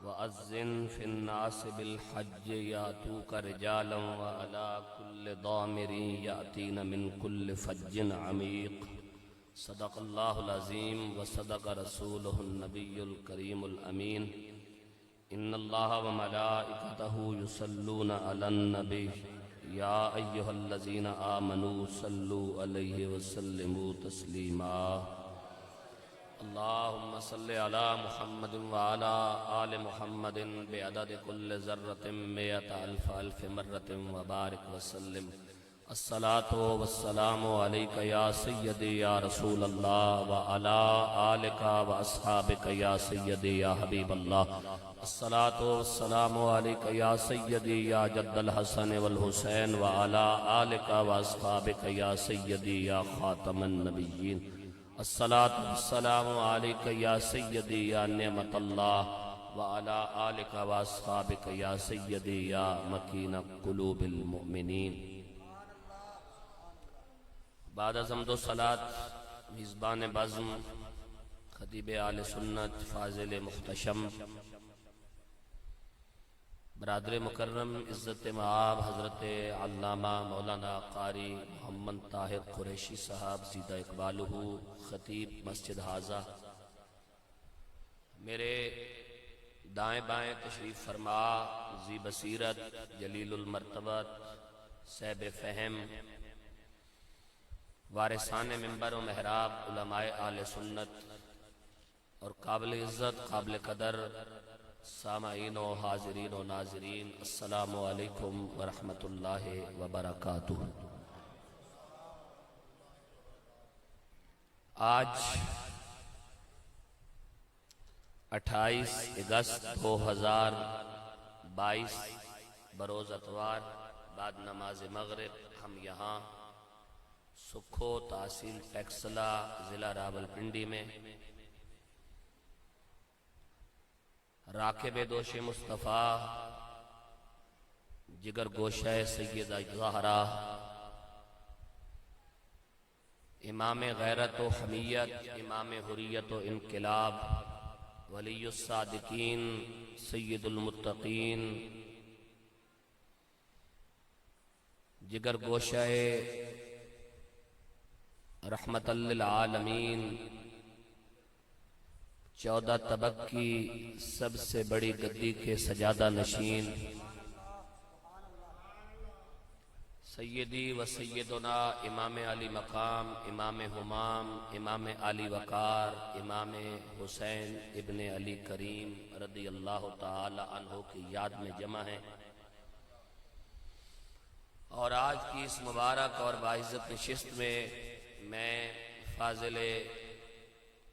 وأذن في الناس بالحج يأتوك رجالا وعلى كل ضامر يأتين من كل فج عميق صدق الله العظيم وصدق رسوله النبي الكريم الأمين إن الله وملائكته يصلون على النبي يا أيها الذين آمنوا صلوا عليه وسلموا تسليما اللهم صل على محمد وعلى آل محمد بعدد كل ذرة مئة ألف مرة وبارك وسلم الصلاة والسلام عليك يا سيدي يا رسول الله وعلى آلك وأصحابك يا سيدي يا حبيب الله الصلاة والسلام عليك يا سيدي يا جد الحسن والحسين وعلى آلك وأصحابك يا سيدي يا خاتم النبيين الصلاة والسلام عليك يا سيدي يا نعمة الله وعلى آلك وأصحابك يا سيدي يا مكين قلوب المؤمنين بعد حمد و صلاة میزبان بزم خطیب آل سنت فاضل محتشم برادر مکرم عزت معاب حضرت علامہ مولانا قاری محمد طاہر قریشی صاحب زیدہ اقبالہ خطیب مسجد حاضہ، میرے دائیں بائیں تشریف فرما ذی بصیرت جلیل المرتبت صاحب فہم وارثان منبر و محراب علماء آل سنت اور قابل عزت قابل قدر سامعین و حاضرین و ناظرین، السلام علیکم ورحمۃ اللہ وبرکاتہ۔ آج 28 اگست 2022 بروز اتوار بعد نماز مغرب ہم یہاں سکھو تحصیل ٹیکسلا ضلع راولپنڈی میں راکب دوش مصطفیٰ جگر گوشہ سیدہ زہرا امام غیرت و حمیت امام حریت و انقلاب ولی الصادقین سید المتقین جگر گوشہ رحمت للعالمین 14 طبق کی سب سے بڑی گدی کے سجادہ نشین سیدی و سیدنا امام علی مقام امام حمام امام علی وقار امام حسین ابن علی کریم رضی اللہ تعالی عنہ کی یاد میں جمع ہیں، اور آج کی اس مبارک اور باعزت نشست میں میں فاضل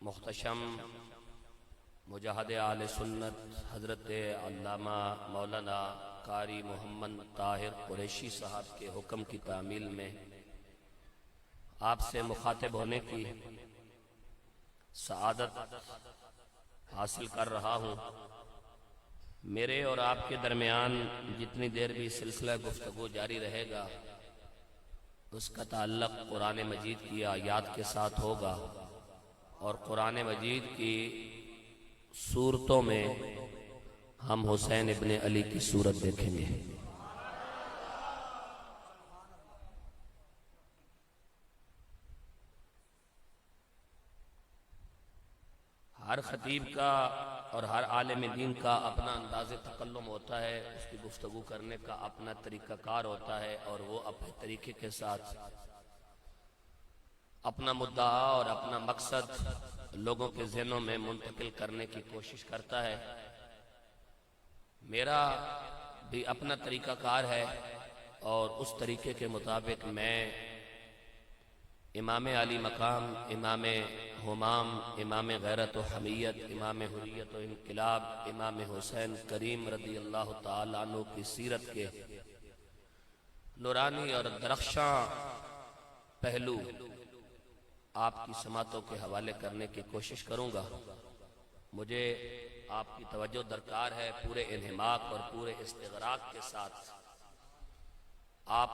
محتشم مجاہد آل سنت حضرت علامہ مولانا قاری محمد طاہر قریشی صاحب کے حکم کی تعمیل میں آپ سے مخاطب ہونے کی سعادت حاصل کر رہا ہوں۔ میرے اور آپ کے درمیان جتنی دیر بھی سلسلہ گفتگو جاری رہے گا اس کا تعلق قرآن مجید کی آیات کے ساتھ ہوگا، اور قرآن مجید کی صورتوں میں ہم حسین ابن علی کی صورت دیکھیں گے۔ ہر خطیب کا اور ہر عالم دین کا اپنا انداز تکلم ہوتا ہے، اس کی گفتگو کرنے کا اپنا طریقہ کار ہوتا ہے، اور وہ اپنے طریقے کے ساتھ اپنا مدعا اور اپنا مقصد لوگوں کے ذہنوں میں منتقل کرنے کی کوشش کرتا ہے۔ میرا بھی اپنا طریقہ کار ہے، اور اس طریقے کے مطابق میں امام علی مقام امام حمام امام غیرت و حمیت امام حریت و انقلاب امام حسین کریم رضی اللہ تعالی عنہ کی سیرت کے نورانی اور درخشاں پہلو آپ کی سماعتوں کے حوالے کرنے کی کوشش کروں گا۔ مجھے آپ کی توجہ درکار ہے، پورے انہماک اور پورے استغراق کے ساتھ آپ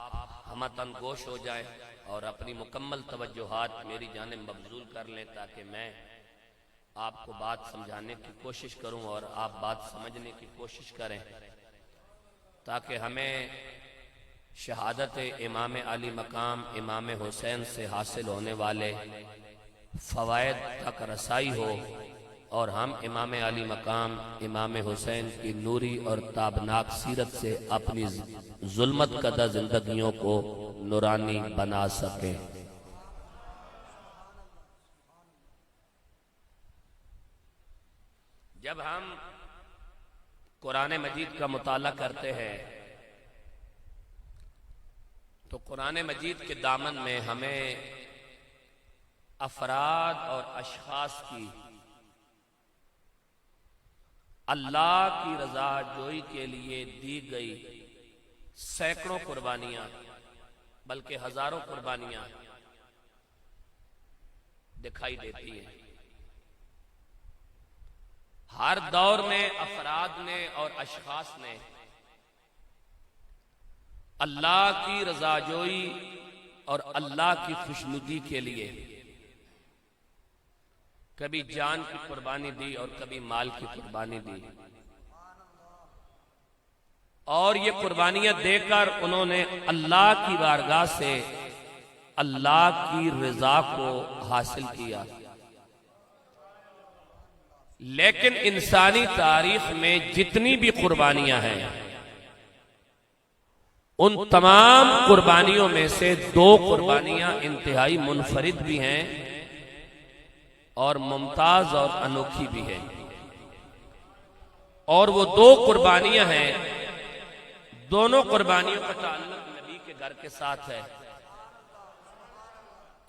ہمتن گوش ہو جائیں اور اپنی مکمل توجہات میری جانب مبذول کر لیں، تاکہ میں آپ کو بات سمجھانے کی کوشش کروں اور آپ بات سمجھنے کی کوشش کریں، تاکہ ہمیں شہادت امام علی مقام امام حسین سے حاصل ہونے والے فوائد تک رسائی ہو، اور ہم امام علی مقام امام حسین کی نوری اور تابناک سیرت سے اپنی ظلمت کدہ زندگیوں کو نورانی بنا سکیں۔ جب ہم قرآن مجید کا مطالعہ کرتے ہیں تو قرآن مجید کے دامن میں ہمیں افراد اور اشخاص کی اللہ کی رضا جوئی کے لیے دی گئی سینکڑوں قربانیاں بلکہ ہزاروں قربانیاں دکھائی دیتی ہیں۔ ہر دور میں افراد نے اور اشخاص نے اللہ کی رضا جوئی اور اللہ کی خوشنودی کے لیے کبھی جان کی قربانی دی اور کبھی مال کی قربانی دی، اور یہ قربانیاں دے کر انہوں نے اللہ کی بارگاہ سے اللہ کی رضا کو حاصل کیا۔ لیکن انسانی تاریخ میں جتنی بھی قربانیاں ہیں، ان تمام قربانیوں میں سے دو قربانیاں انتہائی منفرد بھی ہیں اور ممتاز اور انوکھی بھی ہیں، اور وہ دو قربانیاں ہیں، دونوں قربانیوں کا تعلق نبی کے گھر کے ساتھ ہے۔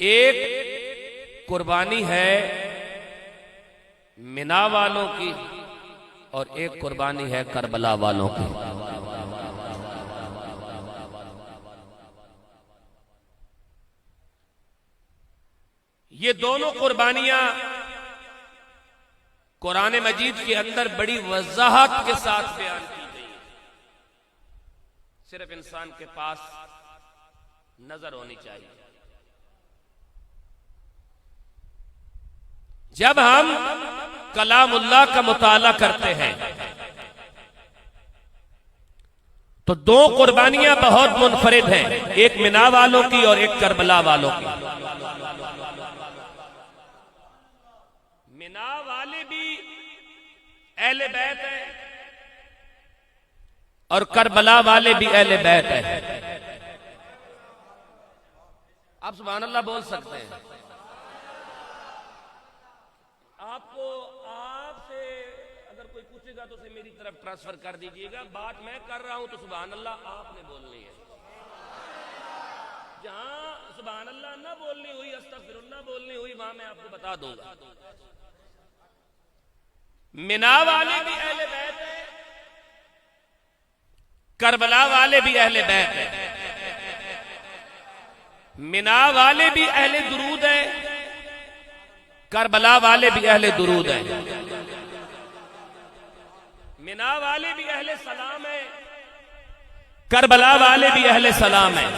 ایک قربانی ہے منا والوں کی اور ایک قربانی ہے کربلا والوں کی۔ یہ دونوں قربانیاں قرآن مجید کے اندر بڑی وضاحت کے ساتھ بیان کی گئی، صرف انسان کے پاس نظر ہونی چاہیے۔ جب ہم کلام اللہ کا مطالعہ کرتے ہیں تو دو قربانیاں بہت منفرد ہیں، ایک منا والوں کی اور ایک کربلا والوں کی۔ منا والے بھی اہل بیت ہیں اور کربلا والے بھی اہل بیت ہیں۔ آپ سبحان اللہ بول سکتے ہیں؟ آپ سے اگر کوئی پوچھے گا تو اسے میری طرف ٹرانسفر کر دیجئے گا، بات میں کر رہا ہوں تو سبحان اللہ آپ نے بولنی ہے۔ جہاں سبحان اللہ نہ بولنی ہوئی، استغفر اللہ بولنی ہوئی، وہاں میں آپ کو بتا دوں گا۔ منا والے بھی اہل بیت ہیں، کربلا والے بھی اہل بیت ہیں۔ منا والے بھی اہل درود ہیں، کربلا والے بھی اہل درود ہیں۔ منا والے بھی اہل سلام ہیں، کربلا والے بھی اہل سلام ہیں۔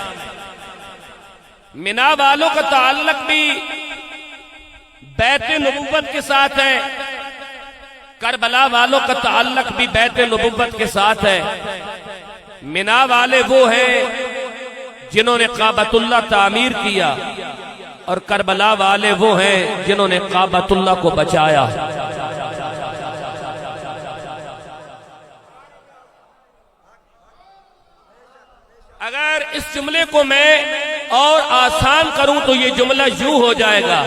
منا والوں کا تعلق بھی بیت نبوت کے ساتھ ہے، کربلا والوں کا تعلق بھی بیت نبوت کے ساتھ ہے۔ منا والے وہ ہیں جنہوں نے کعبۃ اللہ تعمیر کیا، اور کربلا والے وہ ہیں جنہوں نے کعبۃ اللہ کو بچایا۔ اگر اس جملے کو میں اور آسان کروں تو یہ جملہ یوں ہو جائے گا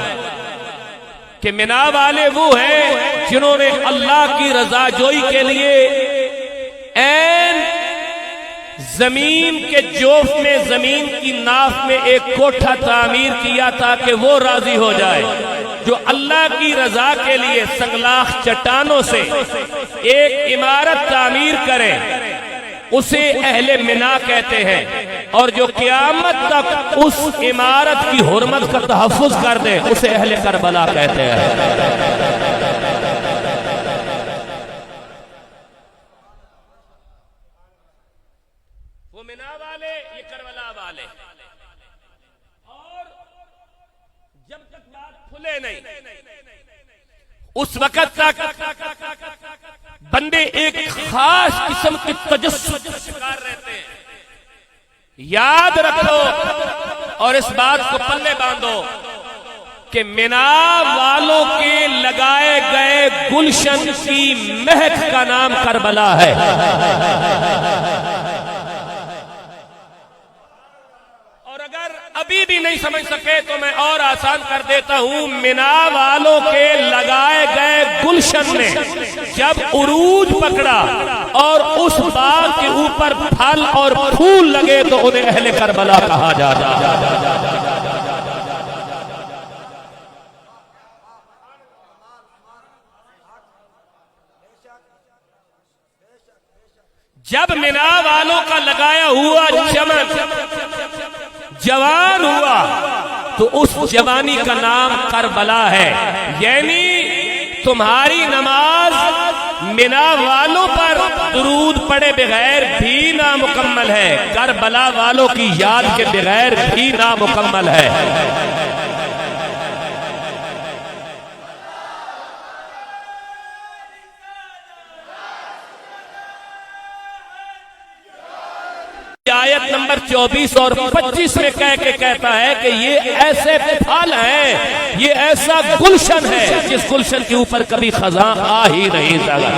کہ منا والے وہ ہیں جنہوں نے اللہ کی رضا جوئی کے لیے این زمین کے جوف میں، زمین کی ناف میں ایک کوٹھا تعمیر کیا تاکہ وہ راضی ہو جائے۔ جو اللہ کی رضا کے لیے سنگلاخ چٹانوں سے ایک عمارت تعمیر کرے اسے اہل منا کہتے ہیں، اور جو قیامت تک اس عمارت کی حرمت کا تحفظ کر دے اسے اہل کربلا کہتے ہیں۔ وہ منا والے، یہ کربلا والے، اور جب تک بات کھلے نہیں اس وقت تک بندے ایک خاص قسم کے تجسس کا شکار رہتے ہیں. یاد رکھو اور اس بات کو پلے باندھو کہ مینا والوں کے لگائے گئے گلشن کی مہک کا نام کربلا ہے. اور اگر ابھی بھی نہیں سمجھ سکے تو میں اور آسان کر دیتا ہوں. مینا والوں کے لگائے گئے گلشن نے جب عروج پکڑا اور اس باغ کے اوپر پھل اور پھول لگے تو انہیں اہل کربلا کہا جاتا ہے. جب مینا والوں کا لگایا ہوا چمن جوان ہوا تو اس جوانی کا نام کربلا ہے. یعنی تمہاری نماز مینا والوں پر درود پڑے بغیر بھی نامکمل ہے، کربلا والوں کی یاد کے بغیر بھی نامکمل ہے. آیت نمبر 24 اور 25 میں کہہ کے کہتا ہے کہ یہ ایسے پھل ہیں، یہ ایسا گلشن ہے جس گلشن کے اوپر کبھی خزاں آ ہی نہیں سکا.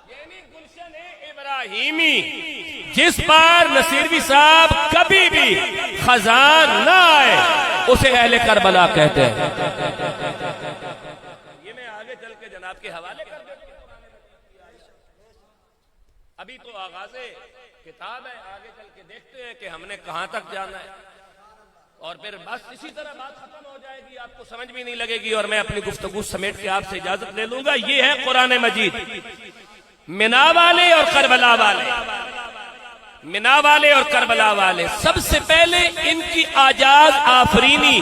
یعنی گلشن ابراہیمی جس پر نصیروی صاحب کبھی بھی خزاں نہ آئے اسے اہل کربلا کہتے ہیں. جناب کے حوالے کر دیں. ابھی تو آغاز کتاب ہے، آگے چل کے دیکھتے ہیں کہ ہم نے کہاں تک جانا ہے اور پھر بس اسی طرح بات ختم ہو جائے گی، آپ کو سمجھ بھی نہیں لگے گی اور میں اپنی گفتگو سمیٹ کے آپ سے اجازت لے لوں گا. یہ ہے قرآن مجید. مینا والے اور کربلا والے، مینا والے اور کربلا والے سب سے پہلے ان کی آجاز آفرینی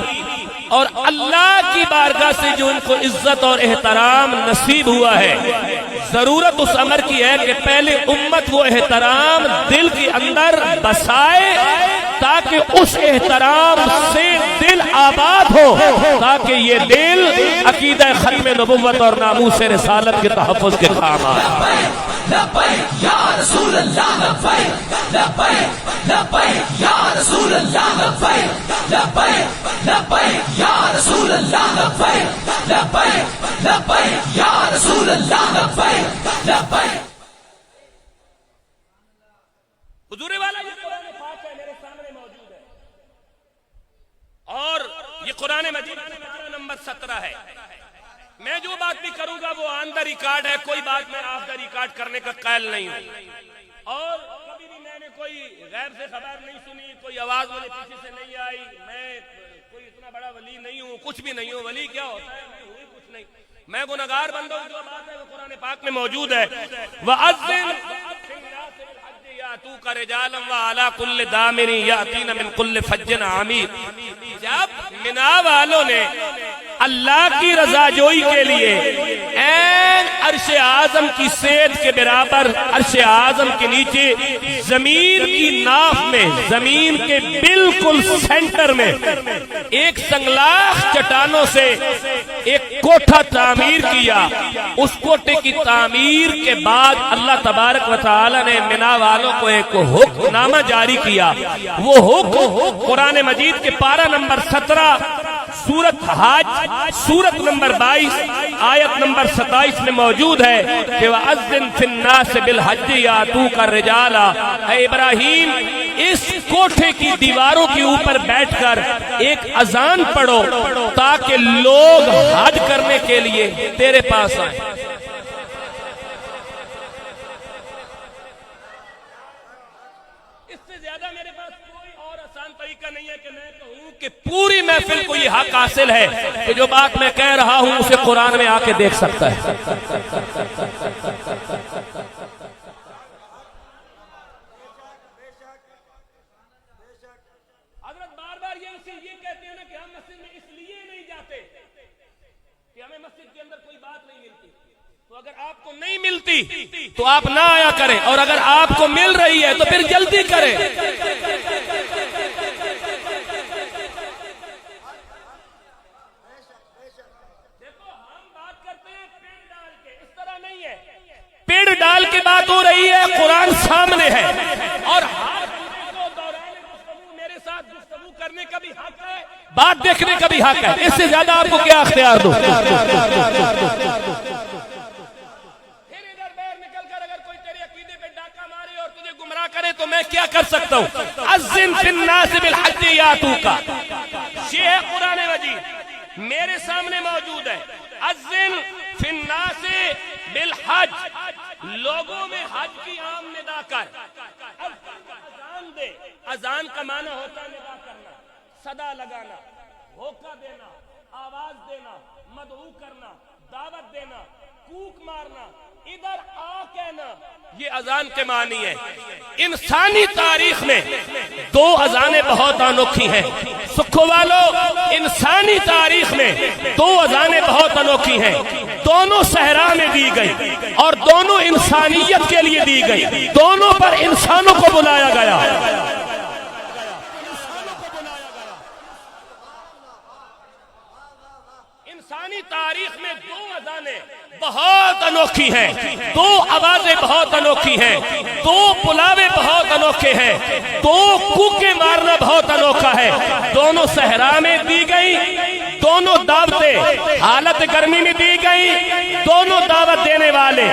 اور اللہ کی بارگاہ سے جو ان کو عزت اور احترام نصیب ہوا ہے، ضرورت اس امر کی ہے کہ پہلے امت وہ احترام دل کے اندر بسائے تاکہ اس احترام سے دل آباد ہو، تاکہ یہ دل عقیدہ ختم نبوت اور ناموس رسالت کے تحفظ کے کام آئے. لبیک یا رسول اللہ لبیک لبیک لبیک یا رسول اللہ لبیک لبیک لبیک یا رسول اللہ لبیک لبیک لبیک یا رسول اللہ لبیک لبیک. حضور والا یہ قرآن پاک ہے، میرے سامنے موجود ہے اور یہ قرآن مجید نمبر 17 ہے. میں جو بات بھی کروں گا وہ آن دا ریکارڈ ہے، کوئی بات میں آف دا ریکارڈ کرنے کا قائل نہیں ہوں. اور کبھی بھی میں نے کوئی غیب سے خبر نہیں سنی، کوئی آواز مجھے پیچھے سے نہیں آئی. میں کوئی اتنا بڑا ولی نہیں ہوں، کچھ بھی نہیں ہوں. ولی کیا ہوتا ہے؟ میں ہوئی کچھ نہیں، میں گنہگار بندہ ہوں. جو بات ہے وہ قرآن پاک میں موجود ہے. وَأَذِّن يَأْتُوكَ رِجَالًا وَعَلَىٰ كُلِّ دَامِرٍ يَأْتِينَ مِنْ كُلِّ فَجٍّ عَمِيقٍ. جب مینا والوں نے اللہ کی رضا جوئی کے لیے این عرش اعظم کی سید کے برابر عرش اعظم کے نیچے زمین کی ناف میں، زمین کے بالکل سینٹر میں ایک سنگلاخ چٹانوں سے ایک کوٹھا تعمیر کیا. اس کوٹھے کی تعمیر کے بعد اللہ تبارک و تعالی نے مینا والوں کو ایک حکم نامہ جاری کیا. وہ حکم قرآن مجید کے پارہ نمبر 17 سورت حج سورت نمبر 22 آیت نمبر 27 میں موجود ہے کہ وَأَذِّن فِي النَّاسِ بِالْحَجِّ يَأْتُوكَ رِجَالًا. اے ابراہیم اس کوٹھے کی دیواروں کے اوپر بیٹھ کر ایک اذان پڑھو تاکہ لوگ حج کرنے کے لیے تیرے پاس آئیں. اس سے زیادہ میرے پاس کوئی اور آسان طریقہ نہیں ہے کہ میں کہوں کہ پوری محفل کو یہ حق حاصل ہے کہ جو بات میں کہہ رہا ہوں اسے قرآن میں آ کے دیکھ سکتا ہے. حضرت بار بار یہ کہتے ہیں نا کہ ہم مسجد میں اس لیے نہیں جاتے کہ ہمیں مسجد کے اندر کوئی بات نہیں ملتی. تو اگر آپ کو نہیں ملتی تو آپ نہ آیا کریں، اور اگر آپ کو مل رہی ہے تو پھر جلدی کریں. کی بات ہو رہی ہے، قرآن سامنے ہے، اور میرے ساتھ گفتگو کرنے کا بھی حق ہے، بات دیکھنے کا بھی حق ہے، اس سے زیادہ آپ کو کیا اختیار دو؟ پھر ادھر باہر نکل کر اگر کوئی تیرے عقیدے پہ ڈاکہ مارے اور تجھے گمراہ کرے تو میں کیا کر سکتا ہوں؟ اذن فی الناس بالحج یاتوک، یہ ہے قرآن مجید میرے سامنے موجود ہے۔ اذن فی الناس بالحج، لوگوں میں حج کی عام ندا کر، اذان دے۔ اذان کا معنی ہوتا ہے ندا کرنا، صدا لگانا، ہوکا دینا، آواز دینا، مدعو کرنا، دعوت دینا، کوک مارنا، ادھر آ کہنا، یہ اذان کے معنی ہے۔ انسانی تاریخ میں دو اذانیں بہت انوکھی ہیں سکھو والو، انسانی تاریخ میں دو اذانیں بہت انوکھی ہیں، دونوں صحرا میں دی گئی اور دونوں انسانیت کے لیے دی گئی، دونوں پر انسانوں کو بلایا گیا۔ انسانی تاریخ میں دو اذانیں بہت انوکھی ہیں، دو آوازیں بہت انوکھی ہیں، دو بلاوے بہت انوکھے ہیں، دو کوکے مارنا بہت انوکھا ہے، دونوں صحرا میں دی گئی، دونوں دعوتیں حالت گرمی میں دی گئی، دونوں دعوت دینے والے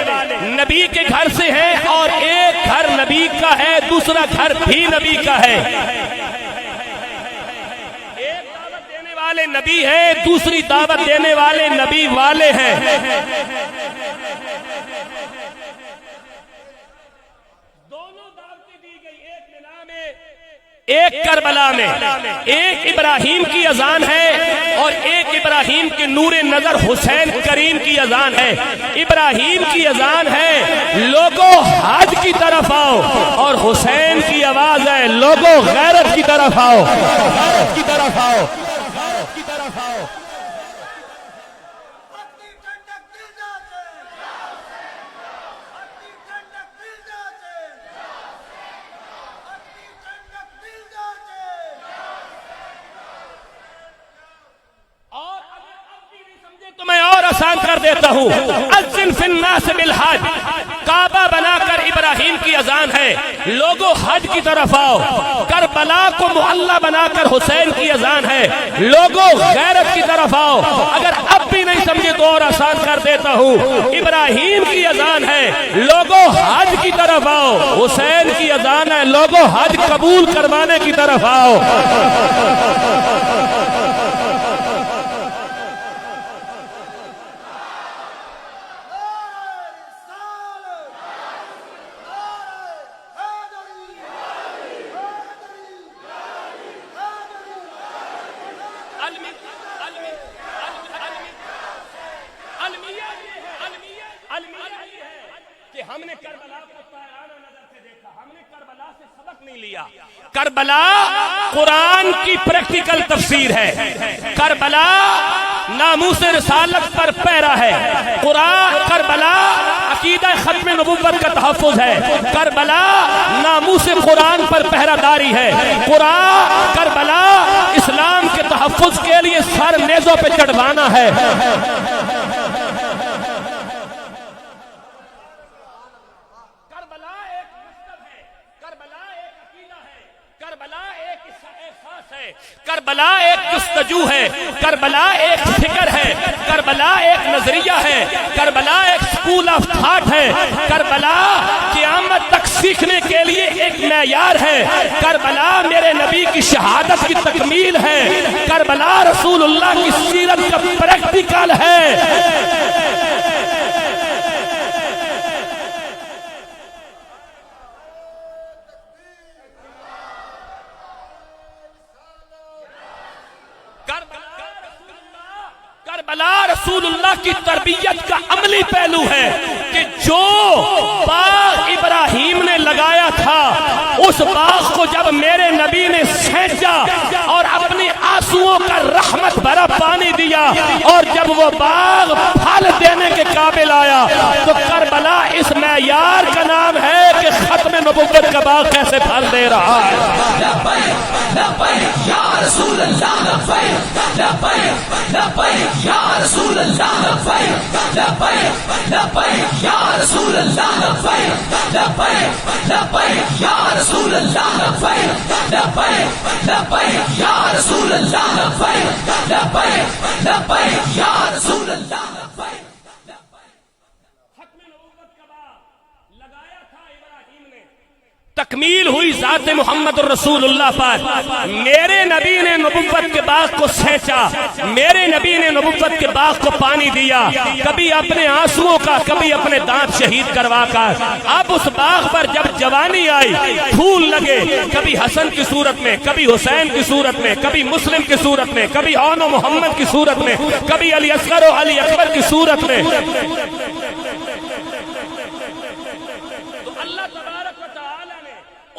نبی کے گھر سے ہیں، اور ایک گھر نبی کا ہے، دوسرا گھر بھی نبی کا ہے۔ والے نبی ہیں، دوسری دعوت دینے والے نبی والے ہیں۔ دونوں دعوتیں دی گئی، ایک منا میں، ایک کربلا میں، ایک ابراہیم کی اذان ہے اور ایک ابراہیم کے نور نظر حسین کریم کی اذان ہے۔ ابراہیم کی اذان ہے لوگوں حج کی طرف آؤ، اور حسین کی آواز ہے لوگوں غیرت کی طرف آؤ، غیرت کی طرف آؤ۔ تو میں اور آسان کر دیتا ہوں، اذن فی الناس بالحج، کعبہ بنا کر ابراہیم کی اذان ہے لوگوں حج کی طرف آؤ، کربلا کو معلّہ بنا کر حسین کی اذان ہے لوگوں غیرت کی طرف آؤ۔ اگر اب بھی نہیں سمجھے تو اور آسان کر دیتا ہوں، ابراہیم کی اذان ہے لوگوں حج کی طرف آؤ، حسین کی اذان ہے لوگوں حج قبول کروانے کی طرف آؤ۔ کہ ہم نے کربلا کو طائرانہ نظر سے دیکھا، ہم نے کربلا سے سبق نہیں لیا۔ کربلا قرآن کی پریکٹیکل تفسیر ہے، کربلا ناموس رسالت پر پیرا ہے، کربلا عقیدہ ختم نبوت کا تحفظ ہے، کربلا ناموس قرآن پر پہرہ داری ہے، کربلا اسلام کے تحفظ کے لیے سر نیزوں پہ چڑھوانا ہے۔ کربلا ایک جستجو ہے، کربلا ایک فکر ہے، کربلا ایک نظریہ ہے، کربلا ایک سکول آف تھاٹ ہے، کربلا قیامت تک سیکھنے کے لیے ایک معیار ہے، کربلا میرے نبی کی شہادت کی تکمیل ہے، کربلا رسول اللہ کی سیرت کا پریکٹیکل ہے۔ کربلا رسول اللہ کی تربیت کا عملی پہلو ہے کہ جو باغ ابراہیم نے لگایا تھا اس باغ کو جب میرے نبی نے سینچا اور اپنی آنسوؤں کا رحمت بھرا پانی دیا اور جب وہ باغ پھل دینے کے قابل آیا تو کربلا اس معیار کا نام ہے کہ ختم نبوت کا باغ کیسے پھل دے رہا ہے۔ لبیک لبیک یا رسول اللہ، لبیک لبیک لبیک یا رسول اللہ، لبیک لبیک لبیک یا رسول اللہ لبیک لبیک لبیک یا رسول اللہ لبیک لبیک لبیک یا رسول اللہ لبیک لبیک لبیک یا رسول اللہ لبیک. تکمیل ہوئی ذات محمد الرسول اللہ پر. میرے نبی نے نبوت کے باغ کو سینچا, میرے نبی نے نبوت کے باغ کو پانی دیا, کبھی اپنے آنسوؤں کا, کبھی اپنے دانت شہید کروا کر. اب اس باغ پر جب جوانی آئی, پھول لگے, کبھی حسن کی صورت میں, کبھی حسین کی صورت میں, کبھی مسلم کی صورت میں, کبھی عون و محمد کی صورت میں, کبھی علی اصغر و علی اکبر کی صورت میں.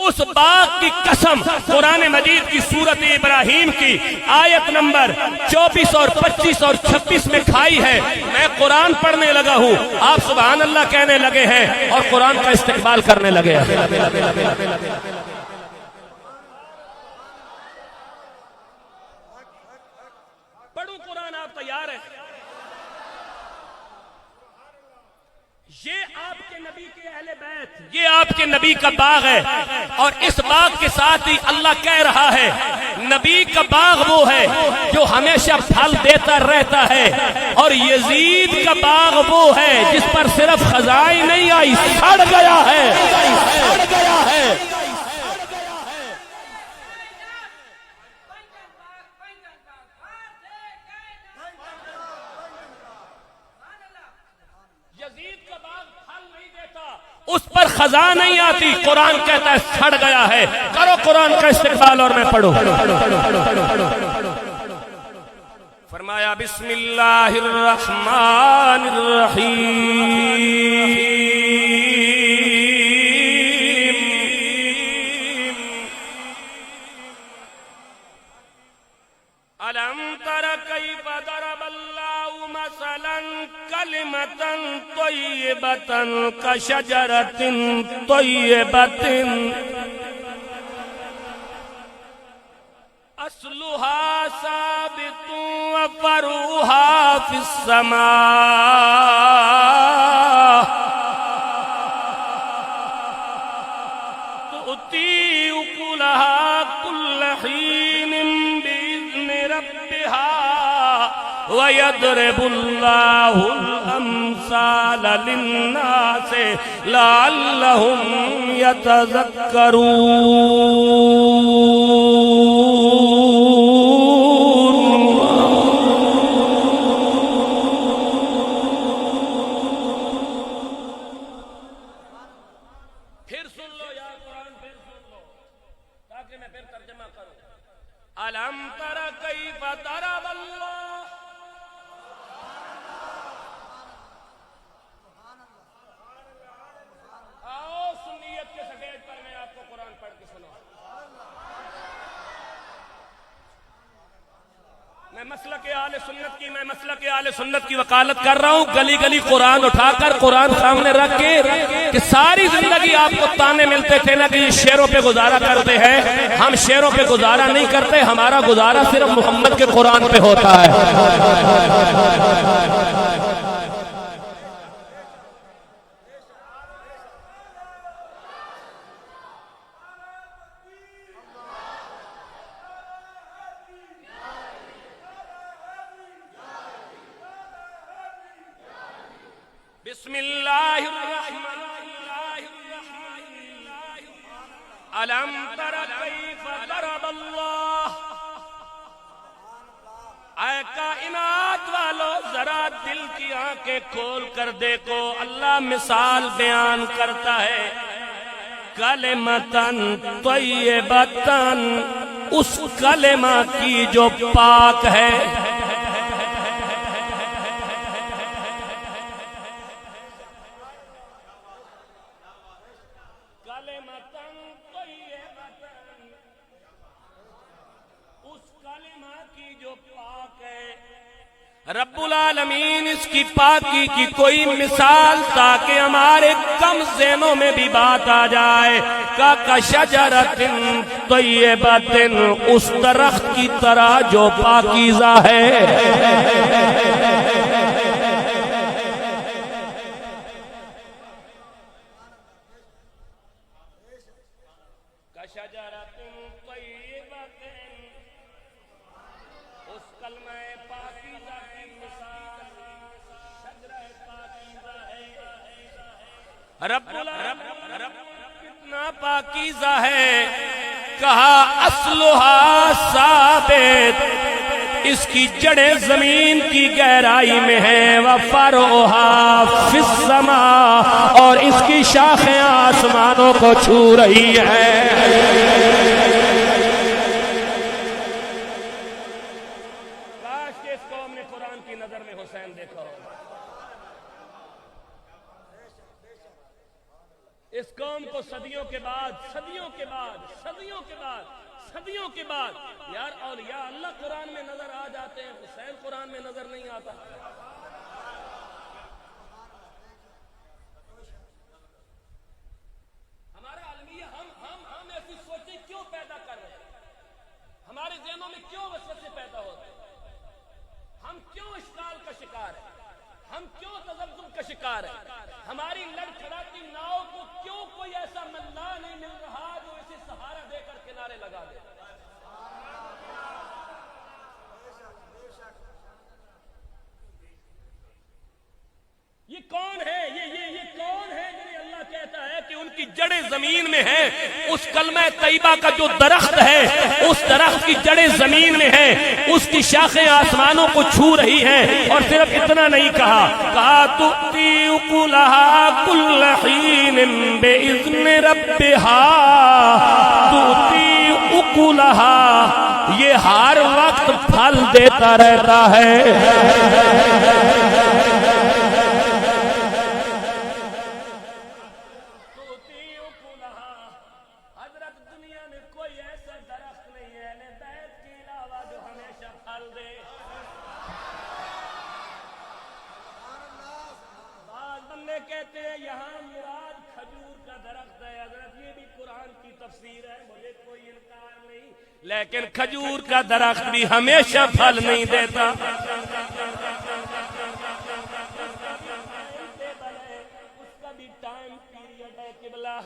اس باغ کی قسم قرآن مجید کی سورت ابراہیم کی آیت نمبر 24 اور 25 اور 26 میں کھائی ہے. میں قرآن پڑھنے لگا ہوں, آپ سبحان اللہ کہنے لگے ہیں اور قرآن کا استقبال کرنے لگے ہیں. پڑھوں قرآن, آپ تیار ہیں؟ یہ آپ کے نبی کے اہل بیت, یہ آپ کے نبی کا باغ ہے, اور اس باغ کے ساتھ ہی اللہ کہہ رہا ہے نبی کا باغ وہ ہے جو ہمیشہ پھل دیتا رہتا ہے, اور یزید کا باغ وہ ہے جس پر صرف خزائیں نہیں آئی, سڑ گیا ہے, سڑ گیا ہے. اس پر خزاں نہیں آتی, قرآن کہتا ہے سڑ گیا ہے. کرو قرآن کا استقبال اور میں پڑھوں. فرمایا بسم اللہ الرحمن الرحیم. ألم تر كيف ضرب الله مثلا كلمة طيبة كشجرة طيبة أصلها ثابت وفرعها في السماء تؤتي أكلها كل حين وَيَضْرِبُ اللَّهُ الْأَمْثَالَ لِلنَّاسِ لَعَلَّهُمْ يَتَذَكَّرُونَ. پھر سن لو یا قرآن, پھر سن لو تاکہ میں پھر ترجمہ کروں. أَلَمْ تَرَ كَيْفَ ضَرَبَ اللَّهُ. میں مسلک اہل سنت کی وکالت کر رہا ہوں. گلی گلی قرآن اٹھا کر, قرآن سامنے رکھ کے, کہ ساری زندگی آپ کو تانے ملتے تھے نا کہ یہ شعروں پہ گزارا کرتے ہیں. ہم شعروں پہ گزارا نہیں کرتے, ہمارا گزارا صرف محمد کے قرآن پہ ہوتا ہے. بسم اللہ الرحمن الرحیم. ألم تر كيف ضرب اللہ. اے کائنات والو ذرا دل کی آنکھیں کھول کر دیکھو, اللہ مثال بیان کرتا ہے. کلمتن طیبتن, اس کلمہ کی جو پاک ہے. رب العالمین اس کی پاکی کی کوئی مثال تاکہ ہمارے کم ذہنوں میں بھی بات آ جائے. کشجرۃ طیبۃ, اس درخت کی طرح جو پاکیزہ ہے. رب کتنا پاکیزہ ہے، کہا اصلھا ثابت، اس کی جڑیں زمین کی گہرائی میں ہیں، وفرعھا فی السماء، اور اس کی شاخیں آسمانوں کو چھو رہی ہیں۔ اس قوم کو صدیوں کے بعد یار اولیاء اللہ قرآن میں نظر آ جاتے ہیں، حسین قرآن میں نظر نہیں آتا۔ ہمارا عالمیہ ہم ایسی سوچیں کیوں پیدا کر رہے ہیں؟ ہمارے ذہنوں میں کیوں وسوسے پیدا ہوتے ہیں؟ ہم کیوں اشکال کا شکار ہیں؟ ہم کیوں تذبذب کا شکار ہیں؟ ہماری لڑکھڑاتی ناؤ کو کیوں کوئی ایسا ملا نہیں مل رہا جو اسے سہارا دے کر کنارے لگا دے؟ یہ کون ہے؟ یہ کون ہے جنہیں اللہ کہتا ہے کہ ان کی جڑیں زمین میں ہیں؟ اس کلمہ طیبہ کا جو درخت ہے، اس درخت کی جڑیں زمین میں ہیں، اس کی شاخیں آسمانوں کو چھو رہی ہیں۔ اور صرف اتنا نہیں کہا تؤتی اکلھا کل حین بإذن ربھا، تؤتی اکلھا، یہ ہر وقت پھل دیتا رہتا ہے۔ کہتے ہیں یہاں مراد کھجور کا درخت ہے، حضرت یہ بھی قرآن کی تفسیر ہے، مجھے کوئی انکار نہیں، لیکن کھجور کا درخت بھی ہمیشہ پھل نہیں دیتا۔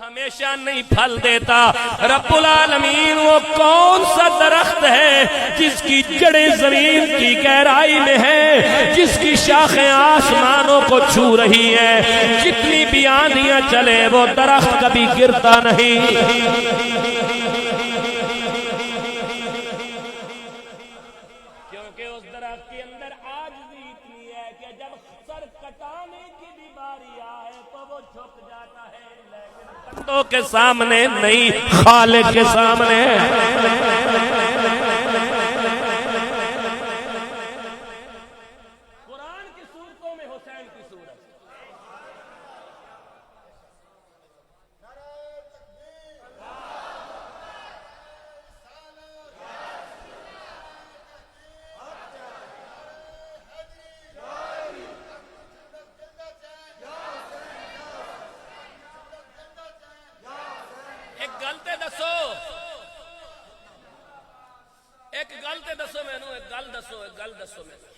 ہمیشہ نہیں پھل دیتا۔ رب العالمین وہ کون سا درخت ہے جس کی جڑیں زمین کی گہرائی میں ہیں، جس کی شاخیں آسمانوں کو چھو رہی ہیں، جتنی بھی آندیاں چلے وہ درخت کبھی گرتا نہیں۔ کیونکہ اس درخت کے اندر عاجزی اتنی ہے کہ جب سر کٹانے کی بھی باری آئے تو وہ جھک جاتا ہے، بندوں کے سامنے نہیں، خالق کے سامنے۔ قرآن کی صورتوں میں حسین کی صورت، ایک گل دسو مینوں، ایک گل دسو مینوں۔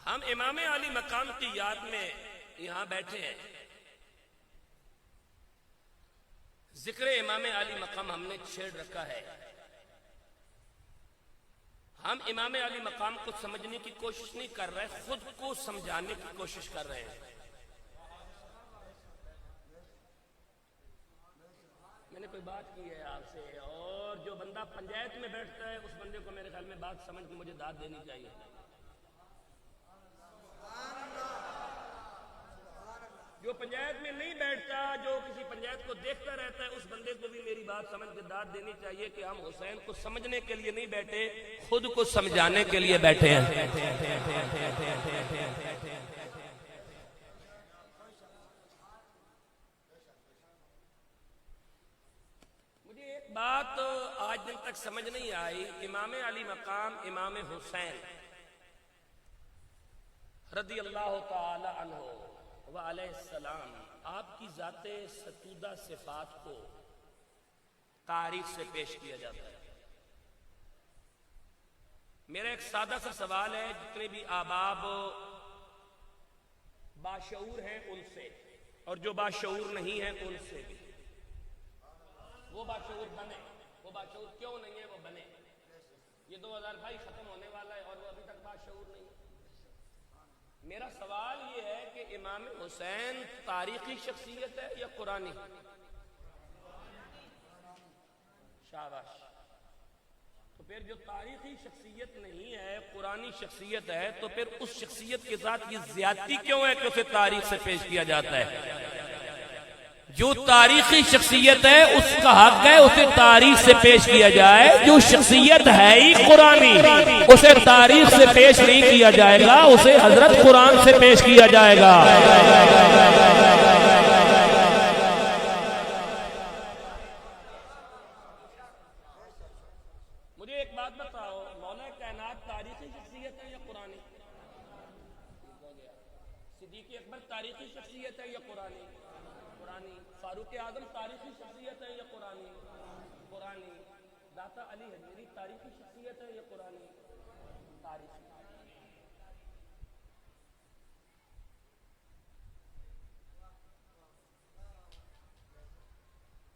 ہم امام علی مقام کی یاد میں یہاں بیٹھے ہیں، ذکر امام علی مقام ہم نے چھیڑ رکھا ہے، ہم امام علی مقام کو سمجھنے کی کوشش نہیں کر رہے، خود کو سمجھانے کی کوشش کر رہے ہیں۔ میں نے کوئی بات کی ہے آپ سے، اور جو بندہ پنچایت میں بیٹھتا ہے اس بندے کو میرے خیال میں بات سمجھ کے مجھے داد دینی چاہیے۔ جو پنچایت میں نہیں بیٹھتا، جو کسی پنچایت کو دیکھتا رہتا ہے، اس بندے کو بھی میری بات سمجھ کے داد دینی چاہیے کہ ہم حسین کو سمجھنے کے لیے نہیں بیٹھے، خود کو سمجھانے کے لیے بیٹھے ہیں۔ مجھے ایک بات آج دن تک سمجھ نہیں آئی، امام علی مقام امام حسین رضی اللہ تعالی عنہ وعلیہ السلام، آپ کی ذات ستودہ صفات کو تاریخ سے پیش کیا جاتا ہے۔ میرا ایک سادہ سا سوال ہے، جتنے بھی آباب باشعور ہیں ان سے، اور جو باشعور نہیں ہیں ان سے بھی، وہ باشعور بنے، وہ باشعور کیوں نہیں ہے وہ بنے۔ یہ 2022 ختم ہونے والا ہے اور وہ ابھی تک باشعور نہیں ہے۔ میرا سوال یہ ہے کہ امام حسین تاریخی شخصیت ہے یا قرآنی؟ شاباش۔ تو پھر جو تاریخی شخصیت نہیں ہے، قرآنی شخصیت ہے، تو پھر اس شخصیت کے ذات کی زیادتی کیوں ہے کہ اسے تاریخ سے پیش کیا جاتا ہے؟ جو تاریخی شخصیت ہے اس کا حق ہے اسے تاریخ سے پیش کیا جائے، جو شخصیت ہے ہی قرآنی اسے تاریخ سے پیش نہیں کیا جائے گا، اسے حضرت قرآن سے پیش کیا جائے گا۔ مجھے ایک بات بتاؤ، مولا کائنات تاریخی شخصیت ہے یا قرآنی؟ صدیق اکبر تاریخی شخصیت ہے یا قرآنی؟ قرآنی۔ فاروق اعظم تاریخی شخصیت ہے یا قرآنی؟ قرآنی۔ داتا علی حجویری تاریخی شخصیت ہے یا قرآنی؟ تاریخی۔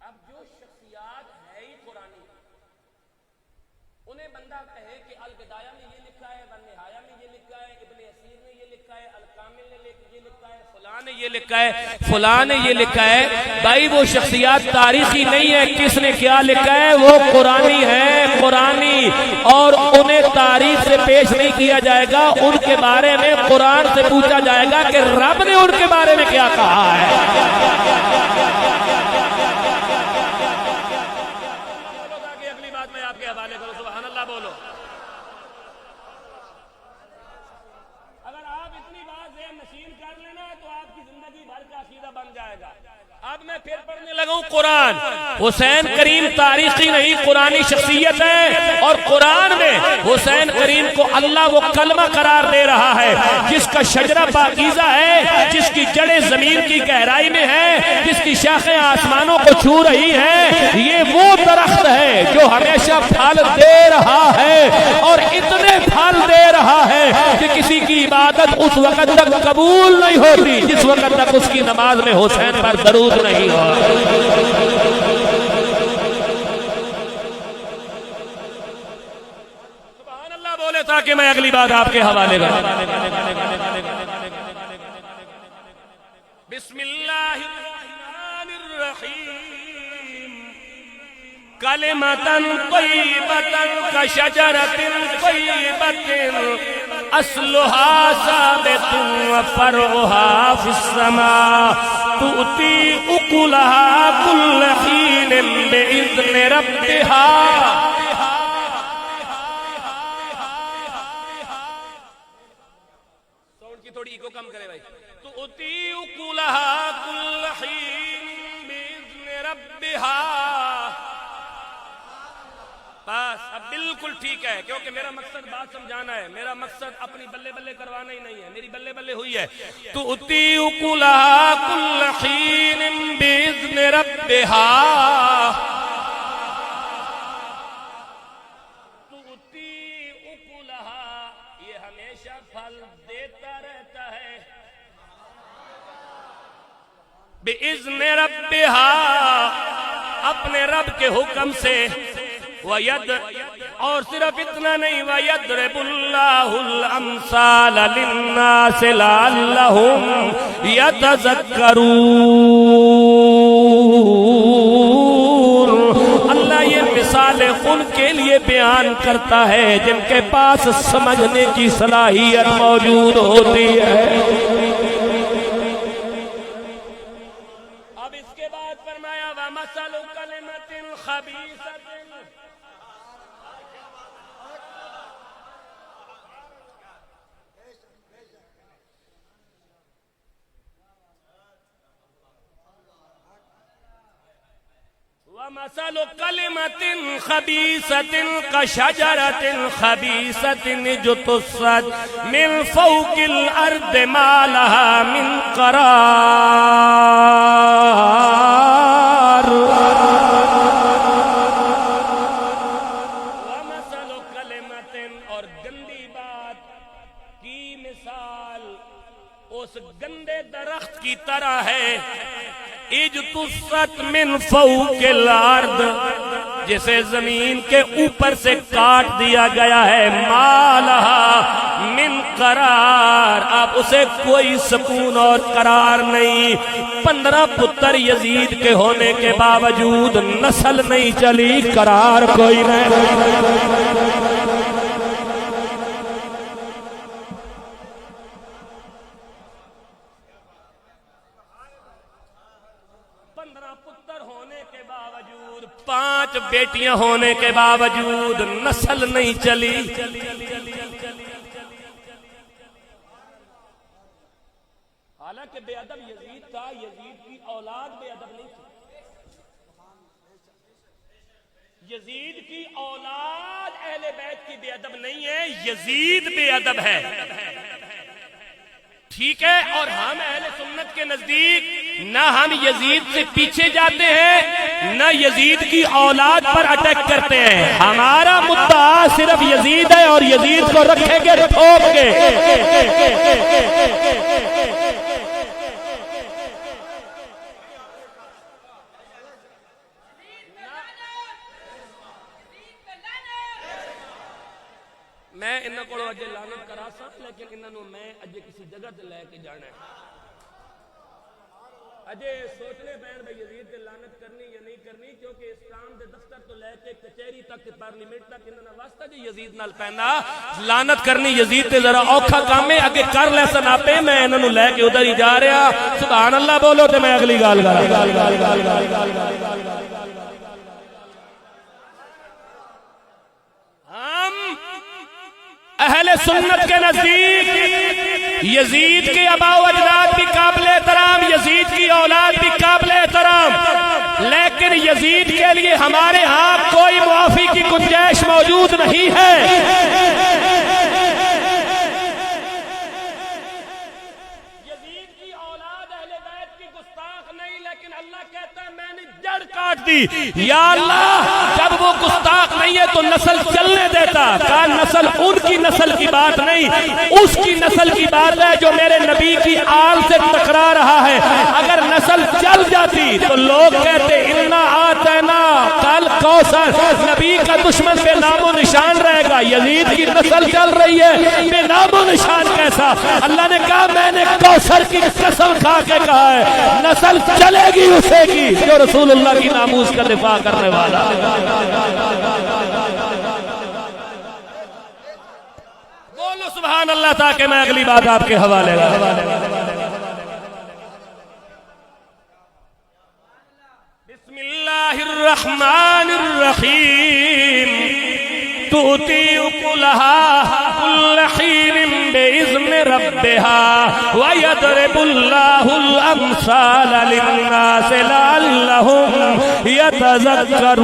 اب جو شخصیات ہے ہی قرآنی، انہیں بندہ کہے کہ البدایہ میں یہ لکھا ہے، والنہایہ میں یہ لکھا ہے، ابن اسیر نے یہ لکھا ہے، الکامل نے یہ لکھا ہے، فلاں نے یہ لکھا ہے، فلاں نے یہ لکھا ہے، بھائی وہ شخصیات تاریخی نہیں ہے، کس نے کیا لکھا ہے؟ وہ قرآنی ہے، قرآنی، اور انہیں تاریخ سے پیش نہیں کیا جائے گا، ان کے بارے میں قرآن سے پوچھا جائے گا کہ رب نے ان کے بارے میں کیا کہا ہے۔ اگلی بات میں آپ کے حوالے کروں، سبحان اللہ بولو۔ اگر آپ اتنی بات ذہن نشین کر لینا تو آپ کی زندگی بھر کا عقیدہ بن جائے گا۔ اب میں پھر پڑھنے لگا ہوں قرآن۔ حسین کریم تاریخی نہیں قرآنی شخصیت ہے، اور قرآن میں حسین کریم کو اللہ وہ کلمہ قرار دے رہا ہے جس کا شجرہ پاکیزہ ہے، جس کی جڑیں زمین کی گہرائی میں ہیں، جس کی شاخیں آسمانوں کو چھو رہی ہیں۔ یہ وہ درخت ہے جو ہمیشہ پھل دے رہا ہے، اور اتنے پھل دے رہا ہے کہ کسی کی عبادت اس وقت تک قبول نہیں ہوتی جس وقت تک اس کی نماز میں حسین پر درود نہیں ہو۔ سبحان اللہ بولے تاکہ میں اگلی بات آپ کے حوالے کروں۔ بسم اللہ الرحمن الرحیم۔ کلمۃ طیبۃ کشجرۃ طیبۃ اصلها ثابت وفرعها في السماء تؤتي أكلها كل حين بإذن ربها۔ ساؤنڈ کی تھوڑی ایکو کم کرے بھائی۔ تؤتي أكلها كل حين بإذن ربها۔ بس اب بالکل ٹھیک ہے، کیونکہ میرا مقصد بات سمجھانا ہے، میرا مقصد اپنی بلے بلے کروانا ہی نہیں ہے، میری بلے بلے ہوئی ہے۔ تؤتی اکلها کل حین باذن ربها۔ تؤتی اکلها، یہ ہمیشہ پھل دیتا رہتا ہے، باذن ربها، اپنے رب کے حکم سے۔ وید، اور صرف اتنا نہیں، وَيَضْرِبُ اللَّهُ الْأَمْثَالَ لِلنَّاسِ لَعَلَّهُمْ يَتَذَكَّرُونَ۔ اللہ یہ مثالیں ان کے لیے بیان کرتا ہے جن کے پاس سمجھنے کی صلاحیت موجود ہوتی ہے۔ اب اس کے بعد فرمایا وَمَثَلُ كَلِمَةٍ خَبِيثَةٍ۔ وَمَثَلُ كَلِمَةٍ خَبِيثَةٍ كَشَجَرَةٍ خَبِيثَةٍ اجْتُثَّتْ مِنْ فَوْقِ الْأَرْضِ مَا لَهَا مِنْ قَرَارٍ۔ وَمَثَلُ كَلِمَةٍ، اور گندی بات کی مثال اس گندے درخت کی طرح ہے، اجتثت من فوق الارض، جسے زمین کے اوپر سے کاٹ دیا گیا ہے، ما لہا من قرار، اب اسے کوئی سکون اور قرار نہیں۔ 15 پتر یزید کے ہونے کے باوجود نسل نہیں چلی، قرار کوئی نہیں۔ 15 پتر ہونے کے باوجود، 5 بیٹیاں ہونے کے باوجود نسل نہیں چلی۔ حالانکہ بے ادب یزید تھا، یزید کی اولاد بے ادب نہیں تھی۔ یزید کی اولاد اہل بیت کی بے ادب نہیں ہے، یزید بے ادب ہے، ٹھیک ہے؟ اور ہم اہل سنت کے نزدیک نہ ہم یزید سے پیچھے جاتے ہیں، نہ یزید کی اولاد پر اٹیک کرتے ہیں۔ ہمارا مدعا صرف یزید ہے اور یزید کو رکھیں گے ٹھوک کے۔ میں انہوں کو اجے لعنت کرا سا، لیکن انہوں میں اجے کسی جگہ تے لے کے جانا ہے۔ اجے سوچنے پین بھائی یزید تے لعنت کرنی یا نہیں کرنی، کیونکہ اسلام دے دفتر تو لے کے کچہری تک پارلیمنٹ تک انہوں واسطہ جی یزید نال پینا لعنت کرنی یزید تے ذرا اوکھا کام ہے، اگے کر لے سنا پہ میں انہوں لے کے ادھر ہی جا رہا۔ سبحان اللہ بولو تے میں اگلی گال گال۔ اہل سنت کے نزدیک یزید کے آباء و اجداد بھی قابل احترام، یزید کی اولاد بھی قابل احترام، لیکن یزید کے لیے ہمارے ہاں کوئی معافی کی گنجائش موجود نہیں ہے۔ یزید کی اولاد اہل بیت کی گستاخ نہیں، لیکن اللہ کہتا ہے میں نے جڑ کاٹ دی۔ یا اللہ جب وہ گستاخ نہیں ہے تو نسل چلنے دیتا، کہا نسل ان کی نسل کی بات نہیں، اس کی نسل کی بات ہے جو میرے نبی کی آل سے ٹکرا رہا ہے۔ اگر نسل چل جاتی تو لوگ کہتے انا آتینا کل کوثر، نبی کا دشمن بے نام و نشان رہے گا، یزید کی نسل چل رہی ہے بے نام و نشان کیسا؟ اللہ نے کہا میں نے کوثر کی قسم کھا کے کہا ہے نسل چلے گی اسے کی جو رسول اللہ کی ناموس کا دفاع کرنے والا۔ بولو سبحان اللہ تاکہ میں اگلی بات آپ کے حوالے بسم اللہ الرحمن الرحیم تؤتی اکلہا کل حین بإذن ربها ويضرب الله الأمثال للناس لعلهم يتذكرون۔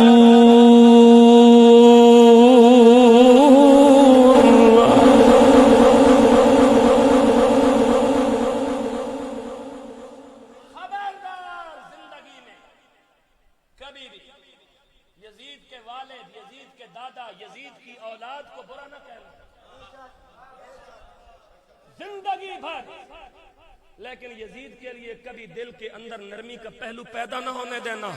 زندگی بھر، لیکن یزید کے لیے کبھی دل کے اندر نرمی کا پہلو پیدا نہ ہونے دینا۔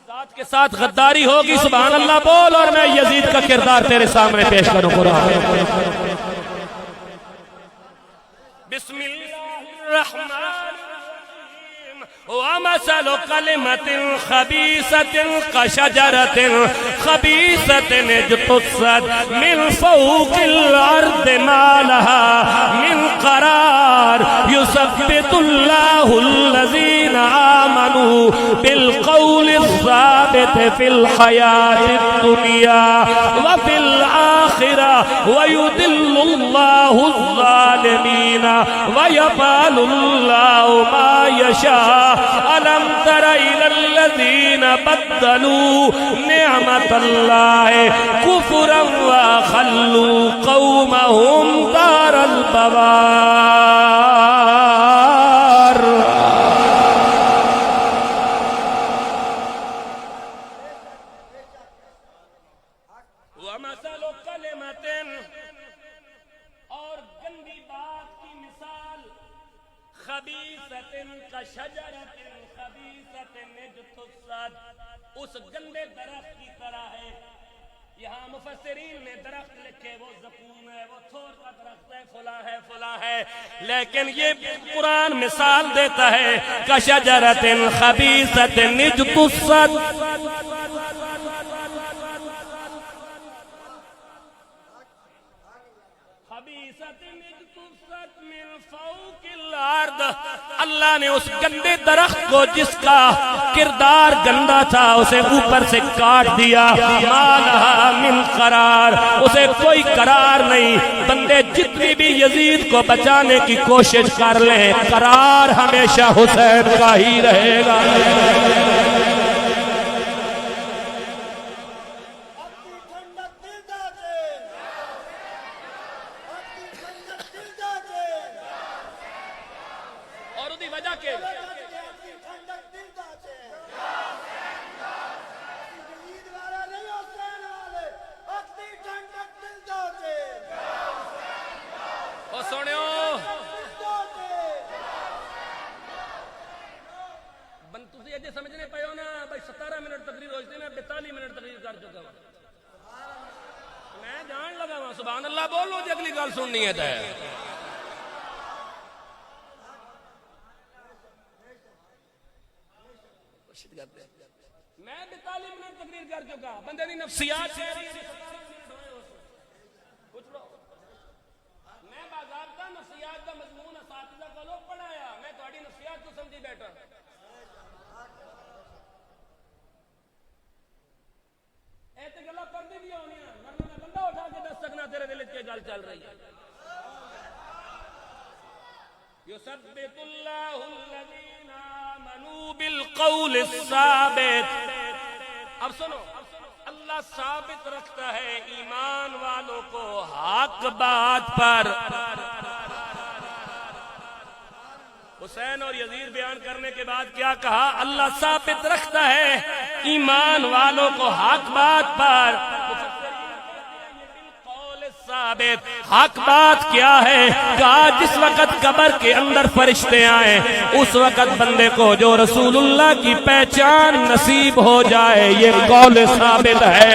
ذات کے ساتھ غداری ہوگی، سبحان اللہ بول، اور میں یزید کا کردار تیرے سامنے پیش کروں۔ قرآن بسم اللہ الرحمن الرحیم وَمَثَلُ كَلِمَةٍ خَبِيثَةٍ كَشَجَرَةٍ خَبِيثَةٍ اجْتُثَّتْ مِنْ فَوْقِ الْأَرْضِ مَا لَهَا مِنْ قَرَارٍ يُثَبِّتُ اللَّهُ الَّذِينَ آمَنُوا بِالْقَوْلِ الثَّابِتِ فِي الْحَيَاةِ الدُّنْيَا وَفِي الْآخِرَةِ وَيُضِلُّ اللَّهُ الظَّالِمِينَ وَيَفْعَلُ اللَّهُ مَا يشاء۔ ألم تر إلى الذين بدلوا نعمة الله كفرا وأحلوا قومهم دار البوار۔ ومثل كلمة، اور گندی بات کی مثال، خبیثۃ کشجرۃ خبیثۃ اجتثت، اس گندے درخت کی طرح ہے. یہاں مفسرین نے درخت لکھے، وہ زقوم ہے، وہ تھور کا درخت ہے، فلاں ہے فلاں ہے، لیکن یہ قرآن مثال دیتا ہے کشجرۃ خبیثۃ اجتثت. اللہ نے اس گندے درخت کو جس کا کردار گندا تھا اسے اوپر سے کاٹ دیا. ما لہا من قرار، اسے کوئی قرار نہیں. بندے جتنی بھی یزید کو بچانے کی کوشش کر لیں، قرار ہمیشہ حسین کا ہی رہے گا. سمجھنے پہ ہو نا بھائی 17 منٹ تقریر ہوئی، میں 42 منٹ تقریر کر چکا ہوں. میں جان لگا ہوں سبحان اللہ بولو جی، اگلی گل سننی ہے. میں 42 منٹ تقریر کر چکا. بندے دی نفسیات میں باضابطہ نفسیات کا مضمون اساتذہ کو پڑھایا، میں تھوڑی نفسیات کو سمجھی بیٹھا. گلا پڑھتی بھی ہونی ہے، بندہ اٹھا کے دس سکنا تیرے دل کی گل چل رہی ہے. یثبت اللہ الذین آمنوا بالقول الثابت. اب سنو، اللہ ثابت رکھتا ہے ایمان والوں کو حق بات پر. حسین اور یزید بیان کرنے کے بعد کیا کہا؟ اللہ ثابت رکھتا ہے ایمان والوں کو حق بات پر. ثابت حق بات کیا ہے؟ کہا جس وقت قبر کے اندر فرشتے آئیں اس وقت بندے کو جو رسول اللہ کی پہچان نصیب ہو جائے، یہ قول ثابت ہے.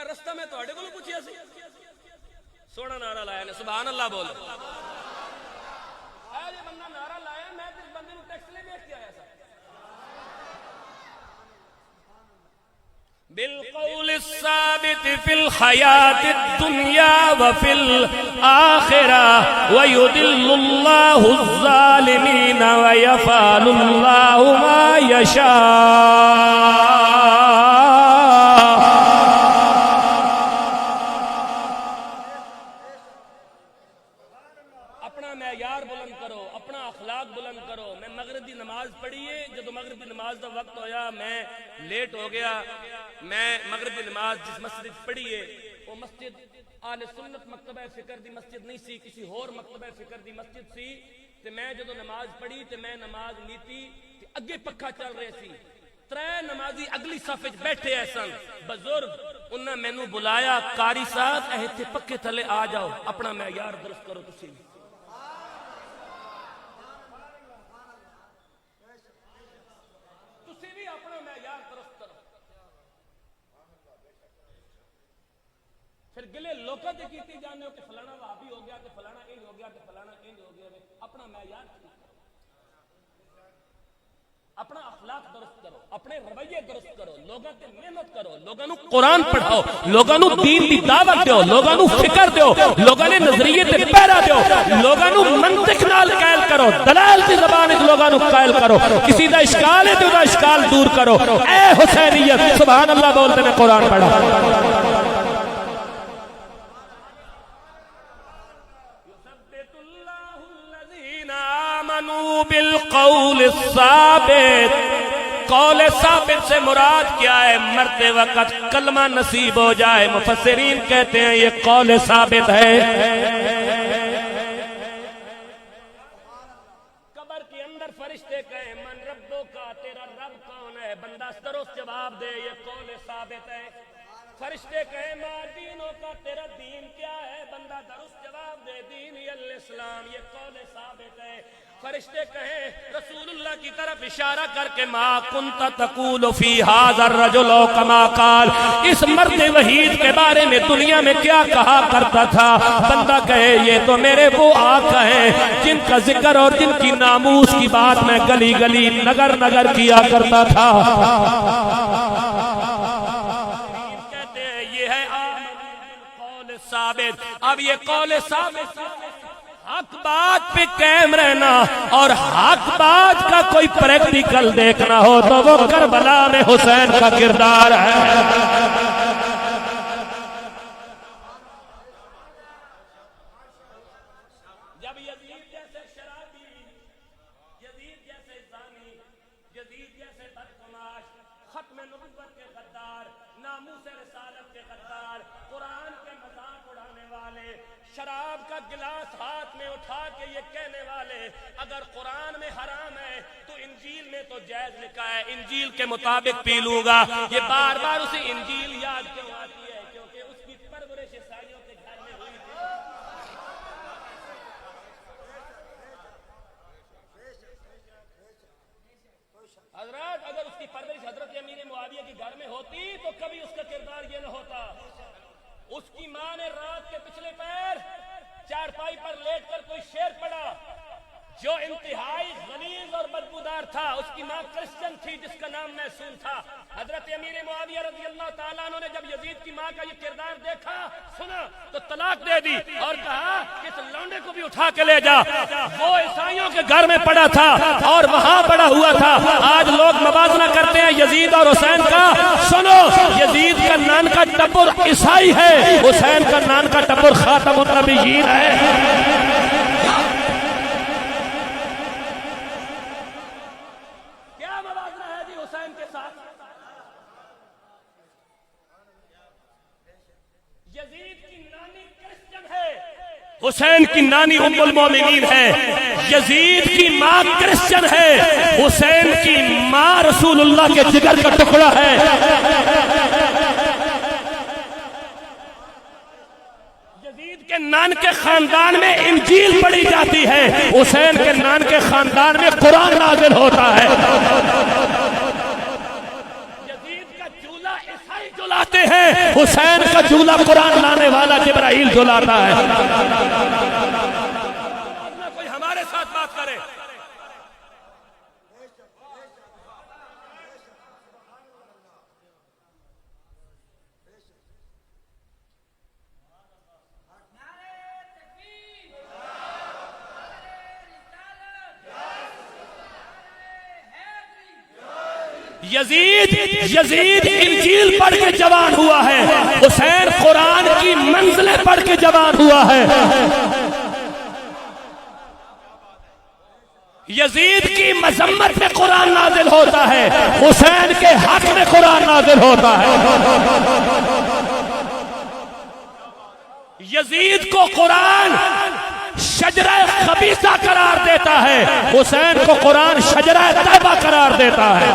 رستہ میں تو کو پوچھیا سی، سونا نعرہ لایا نے سبحان اللہ بول. یہ بندہ نعرہ لایا، میں اس بندے نو ٹیکس لے دیکھ کے آیا سا. بالقول الثابت فی الحیات الدنیا وفی الآخرہ ویضل اللہ الظالمین ویفعل اللہ ما یشاء. لیٹ ہو گیا، میں مغرب کی نماز جس مسجد پڑھی ہے وہ مسجد آل سنت مکتبہ فکر دی مسجد نہیں سی، کسی اور مکتبہ فکر دی مسجد سی. تے میں جدو نماز پڑھی تے میں نماز نیتی تے اگے پکھا چل رہے سی. 3 نمازی اگلی صف وچ بیٹھے ہیں سن بزرگ. انہاں مینوں بلایا، قاری صاحب ایتھے پکے تھلے آ جاؤ، اپنا معیار درست کرو. تسی پھر گلے لوکاں تے کیتی جانے ہو کہ فلانا وہابی ہو گیا، کہ فلانا انج ہو گیا، کہ فلانا انج ہو گیا. اپنا معیار اپنا اخلاق درست کرو، اپنے رویے درست کرو، لوگاں تے محنت کرو، لوگاں نو قرآن پڑھاؤ، لوگاں نو دین دی دعوت دیو، لوگاں نو فکر دیو، لوگاں نے نظریے تے پیرا دیو، لوگاں نو منطق نال قائل کرو، دلائل دی زبان وچ لوگاں نو قائل کرو. کسی دا اشکال ہے تے دا اشکال دور کرو. اے حسینیت سبحان اللہ بولتے نے قرآن پڑھا. بالقول الثابت قول ثابت سے مراد کیا ہے؟ مرتے وقت کلمہ نصیب ہو جائے، مفسرین کہتے ہیں یہ قول ثابت ہے۔ قبر کے اندر فرشتے کہیں من ربو کا، تیرا رب کون ہے؟ بندہ درست جواب دے یہ قول ثابت ہے۔ فرشتے کہیں ما دینوں کا، تیرا دین کیا ہے؟ بندہ درست جواب دے دین الاسلام، یہ قول ثابت ہے۔ فرشتے کہیں رسول اللہ کی طرف اشارہ کر کے ما کنت تقول فی ھذا الرجل کما قال، اس مرد وحید کے بارے میں دنیا میں کیا کہا کرتا تھا؟ بندہ کہے یہ تو میرے وہ آقا ہیں جن کا ذکر اور جن کی ناموس کی بات میں گلی گلی نگر نگر کیا کرتا تھا۔ کہتے ہیں یہ ہے قول ثابت۔ اب یہ قول ثابت، حق بات پہ قائم رہنا اور حق بات کا کوئی پریکٹیکل دیکھنا ہو تو وہ کربلا میں حسین کا کردار ہے۔ جب یزید جیسے شرابی، یزید جیسے زانی، یزید جیسے بدقماش، ختم نبوت کے غدار، ناموس رسالت کے غدار، قرآن کے مذاق اڑانے والے، شراب کا گلاس ہاتھ میں اٹھا کے یہ کہنے والے اگر قرآن میں حرام ہے تو انجیل میں تو جائز لکھا ہے، انجیل کے مطابق پی لوں گا، یہ بار بار اسے انجیل یاد کیوں آتی ہے؟ کیونکہ اس کی پرورش عیسائیوں کے گھر میں ہوئی تھی۔ حضرات اگر اس کی پرورش حضرت امیر معاویہ کے گھر میں ہوتی تو کبھی اس کا کردار یہ نہ ہوتا۔ اس کی ماں نے رات کے پچھلے پیر چارپائی پر لیٹ کر کوئی شعر پڑھا جو انتہائی غلیظ اور بدبودار تھا۔ اس کی ماں کرسچن تھی جس کا نام محسون تھا۔ حضرت امیر معاویہ رضی اللہ تعالیٰ عنہ نے جب یزید کی ماں کا یہ کردار دیکھا، سنا تو طلاق دے دی اور کہا کہ اس لونڈے کو بھی اٹھا کے لے جا، وہ عیسائیوں کے گھر میں پڑا تھا اور وہاں پڑا ہوا تھا۔ آج لوگ موازنہ کرتے ہیں یزید اور حسین کا، سنو یزید کا نان کا ٹبر عیسائی ہے، حسین کا نان کا ٹبر خاتم النبیین ہے۔ حسین کی نانی ام المومنین ہے، یزید کی ماں کرسچن ہے، حسین کی ماں رسول اللہ کے جگر کا ٹکڑا ہے۔ یزید کے نان کے خاندان میں انجیل پڑھی جاتی ہے، حسین کے نان کے خاندان میں قرآن نازل ہوتا ہے۔ جلاتے ہیں، حسین کا چولہا قرآن لانے والا جبرائیل جلاتا ہے۔ کوئی ہمارے ساتھ بات کرے۔ یزید انجیل پڑھ کے جوان ہوا ہے، حسین قرآن کی منزلیں پڑھ کے جوان ہوا ہے۔ یزید کی مذمت میں قرآن نازل ہوتا ہے، حسین کے حق میں قرآن نازل ہوتا ہے۔ یزید کو قرآن شجرہ خبیثہ قرار دیتا ہے، حسین کو قرآن شجرہ طیبہ قرار دیتا ہے۔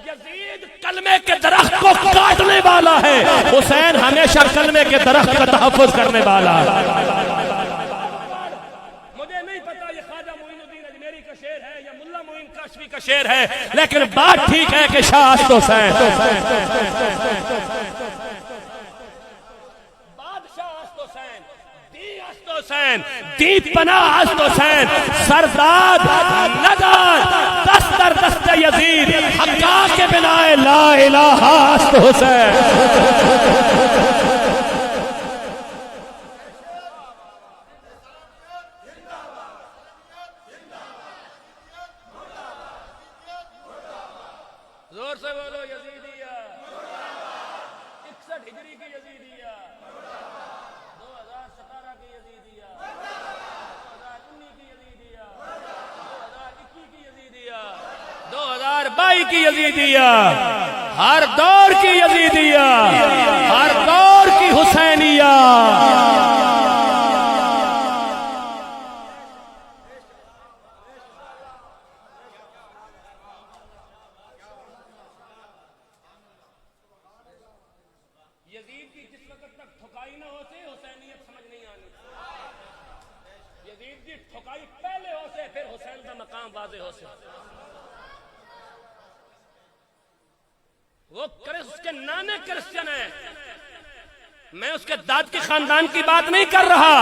یزید کلمے کے درخت کو کاٹنے والا ہے، حسین ہمیشہ کلمے کے درخت کا تحفظ کرنے والا ہے۔ مجھے نہیں پتا یہ خواجہ معین الدین اجمیری کا شعر ہے یا ملا معین کاشفی کا شعر ہے، لیکن بات ٹھیک ہے کہ شاہ است حسین، دی پناہ است حسین، سرداد ندار دست در دست یزید، حقا کے بنائے لا الہ است حسین۔ زور سے بولو یزیدیہ، 61 ہجری کی یزیدیہ، 2017 کی یزیدیہ، 2019 کی یزیدیہ، 2021 ہر بھائی کی یزیدیہ، ہر دور کی یزیدیہ، ہر دور کی حسینیہ۔ یزید کی جس وقت تک ٹھکائی نہ ہوتے حسینیت سمجھ نہیں آنی۔ یزید کی ٹھکائی پہلے ہوتے پھر حسین کا مقام واضح ہوتے۔ وہ اس کے نانے کرسچن ہے، میں اس کے داد کے خاندان کی بات نہیں کر رہا۔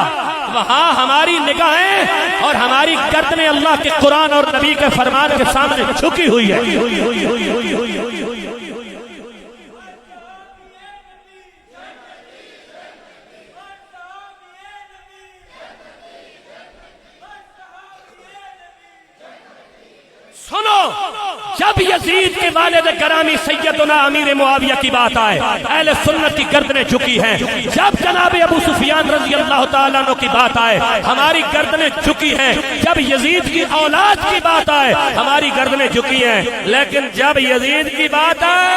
وہاں ہماری نگاہیں اور ہماری گردنیں اللہ کے قرآن اور نبی کے فرمان کے سامنے جھکی ہوئی ہے۔ سنو، جب یزید کے والد گرامی سیدنا امیر معاویہ کی بات آئے اہل سنت کی گردنیں جھکی ہیں۔ جب جناب ابو سفیان رضی اللہ تعالیٰ عنہ کی بات آئے ہماری گردنیں جھکی ہیں۔ جب یزید کی اولاد کی بات آئے ہماری گردنیں جھکی ہیں، لیکن جب یزید کی بات آئے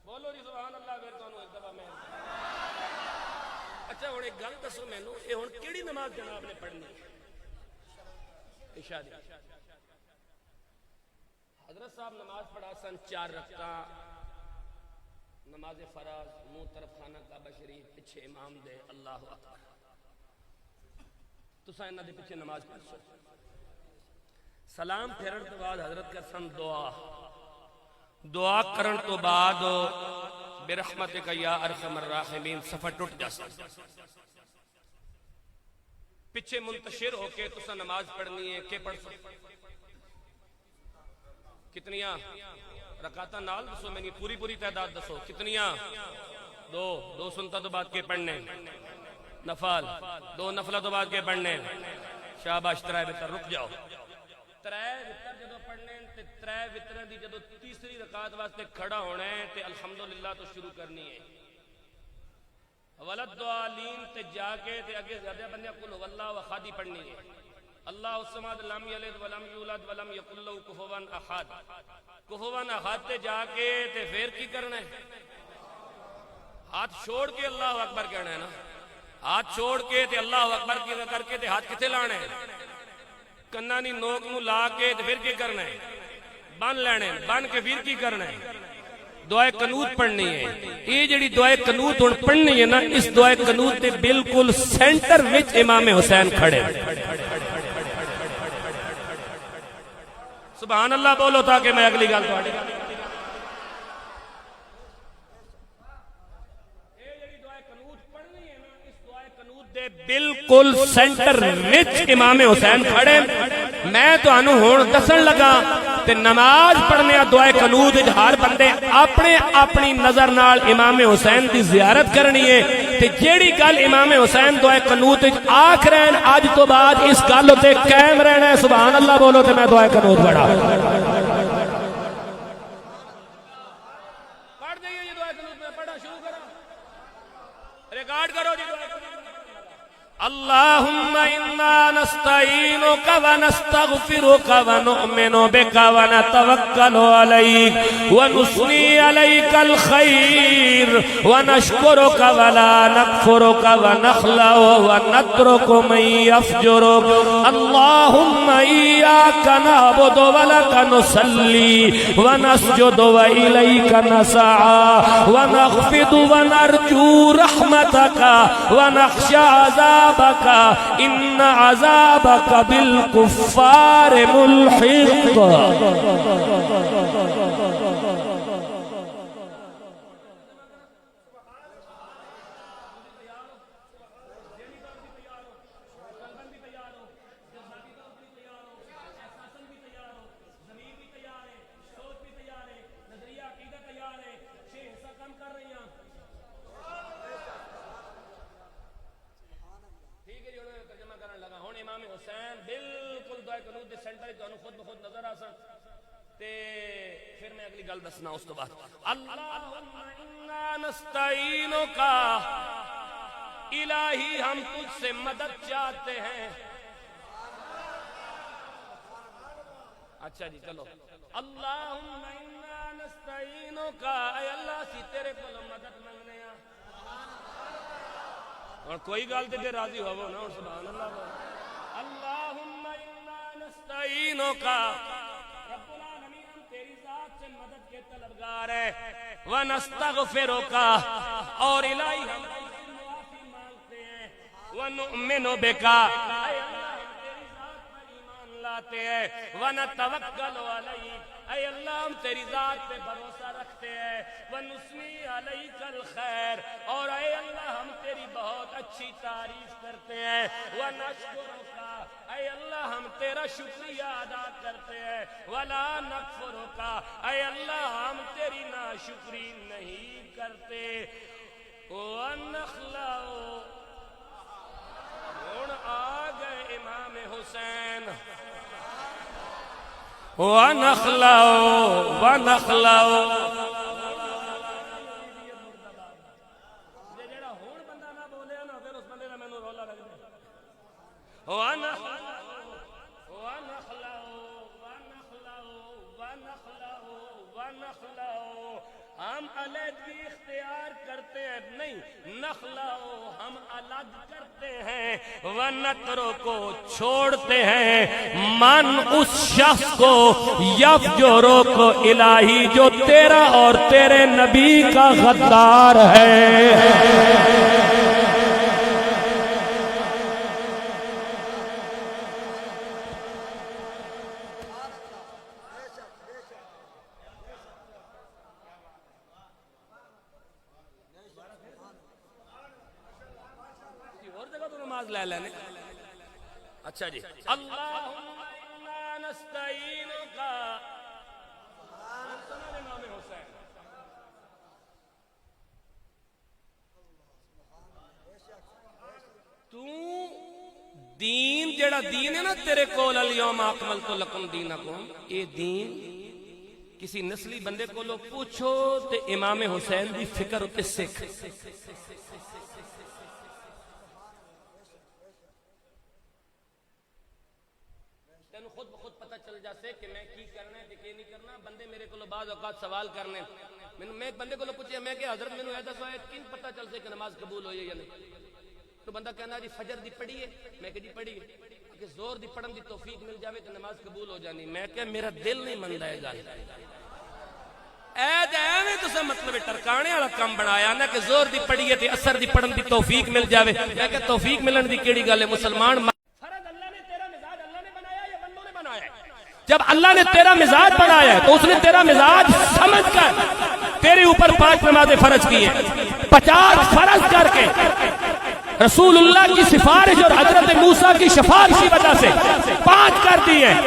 بولو جی سبحان اللہ۔ پھر تو ایک دفعہ میں اچھا ہوں ایک گل دسو مینوں، یہ ہوں کیڑی نماز جناب نے پڑھنی؟ عشاء دی۔ حضرت صاحب نماز پڑھا سن 4 رکعتاں، نماز فرض، منہ طرف خانہ کعبہ شریف، پیچھے امام دے اللہ اکبر۔ تساں انہاں دے پیچھے نماز پڑھ سو، سلام پھیرن تو بعد حضرت کر سن دعا کرن تو بعد برحمتک یا ارحم الراحمین صفحہ ٹوٹ جاسا۔ پیچھے منتشر ہو کے تسا نماز پڑھنی ہے کہ پڑھ سو کتنیاں رکعتاں نال دسو، میں نہیں پوری تعداد دسو کتنیاں؟ 2 سنتا تو بعد کے پڑھنے، نفل 2 نفلہ تو بعد کے پڑھنے، شاباش 3 وتر۔ رک جاؤ، 3 وتر جدو پڑھنے تے 3 وتر دی جدو تیسری رکعت واسطے کھڑا ہونا ہے تے الحمدللہ تو شروع کرنی ہے۔ ولدالین تے جا کے تے اگے زیادہ بندیاں قل هو اللہ احد پڑھنی ہے۔ اللہ الصمد لم یلد ولم یولد ولم یکن له کفوا احد، کفوا احد تے جا کے تے پھر کی کرنا ہے؟ ہاتھ چھوڑ کے اللہ اکبر کہنا ہے نا، ہاتھ چھوڑ کے تے اللہ اکبر کر کے تے ہاتھ کتے لانے ہیں؟ کنانی نوک نو لا کے تے پھر کی کرنا ہے؟ بن لینے، بن کے پھر کی کرنا ہے؟ دعائے قنوت پڑھنی ہے۔ یہ جڑی دعائے قنوت ہن پڑھنی ہے نا، اس دعائے قنوت دے بالکل سینٹر وچ امام حسین کھڑے۔ سبحان اللہ بولو تاکہ میں اگلی گل تواڈے بالکل سینٹر وچ امام حسین کھڑے۔ میں تانوں ہن دسن لگا تے نماز پڑھنے دعائے قنوت وچ ہر بندے اپنے اپنی نظر نال امام حسین دی زیارت کرنی ہے تے جیڑی گل امام حسین دعائے قنوت وچ آکھ رہے ہیں اج تو بعد اس گل تے قائم رہنا ہے۔ سبحان اللہ بولو تے میں دعائے قنوت پڑھا۔ پڑھ دئیے یہ دعائے قنوت میں پڑھا شروع کرو، ریکارڈ کرو جی دعائے قنوت۔ اللہم انا نستعینک ونستغفرک ونؤمن بک ونتوکل علیک ونثنی علیک الخیر ونشکرک ولا نکفرک ونخلع ونترک من یفجرک اللہم ایاک نعبد ولک نصلی ونسجد والیک نسعی ونخفض ونرجو رحمتک ونخشى عذابك ان عذابك بالكفار ملحق۔ امام حسین بالکل دعائے قنوت دے سینٹر خود بخود نظر آ سن تے پھر میں اگلی گل دسنا اس تو بعد اللہم انا نستعینک الہی ہم تجھ سے مدد چاہتے ہیں. اچھا جی چلو اللہم انا نستعینک اے اللہ سی تیرے کو مدد منگنے ہیں. اور کوئی گل تے راضی ہوو نا سبحان اللہ. اللہم انا نستعینک رب العالمین ہم تیری ذات سے مدد کے طلبگار ہیں. ونستغفرک اور الہی ہم معافی مانگتے ہیں. ونؤمن بک اے اللہ ہم تیری ذات پر ایمان لاتے ہیں. ونتوکل علیک اے اللہ ہم تیری ذات پہ بھروسہ رکھتے ہیں. وَنُثْنِي عَلَيْكَ الْخَيْرَ اور اے اللہ ہم تیری بہت اچھی تعریف کرتے ہیں. وَنَشْكُرُكَ اے اللہ ہم تیرا شکریہ ادا کرتے ہیں. وَلَا نَكْفُرُكَ اے اللہ ہم تیری ناشکری نہیں کرتے. وَنَخْلَعُ ہن آ گئے امام حسین. وَنَخْلَعُ وَنَخْلَعُ جیڑا ہون بندہ نہ بولے نا پھر اس بندے دا مینوں رولا لگ جائے. وَنَخْلَعُ وَنَخْلَعُ وَنَخْلَعُ وَنَخْلَعُ وَنَخْلَعُ ہم علیحدگی اختیار کرتے ہیں نہیں نخلعُ ہم الگ کرتے ہیں. وَنَتْرُكُ چھوڑتے ہیں من اس شخص کو یفجرک الہی جو تیرا اور تیرے نبی کا غدار ہے. اور جگہ تو نماز لے لینے. اچھا جی اللہم انا نستعینک امام حسین. تو دین جڑا دین ہے نا تیرے کول الیوم اکملت لکم دینکم اے دین کسی نسلی بندے کو لو پوچھو تے امام حسین دی فکر ہوتے سکھ. خود بخود پتہ چل جاتے کہ میں کی کرنا ہے کہ نہیں کرنا. بندے میرے کو بعض اوقات سوال کرنے میں ایک بندے کو پوچھیا میں کہ حضرت میں نے دسو کن پتہ چل سے کہ نماز قبول ہوئی ہے یا نہیں. تو بندہ کہنا جی فجر دی پڑھی ہے. میں کہ جی پڑھی ہے. کہ زور دی پڑھن دی توفیق مل جاوے تو نماز قبول ہو جانی. میں کہ میرا دل نہیں مندا ہے گل ایویں تساں مطلب ٹرکانے والا کام بنایا نا کہ زور دی پڑھی ہے تے اثر دی پڑھن دی توفیق مل جاوے. میں کہ توفیق ملن دی کیڑی گل ہے. مسلمان جب اللہ نے تیرا مزاج بنایا ہے تو اس نے تیرا مزاج سمجھ کر تیرے اوپر 5 نمازیں فرض کی ہیں. 50 فرض کر کے رسول اللہ کی سفارش اور حضرت موسیٰ کی شفاعت کی وجہ سے 5 کر دی ہیں.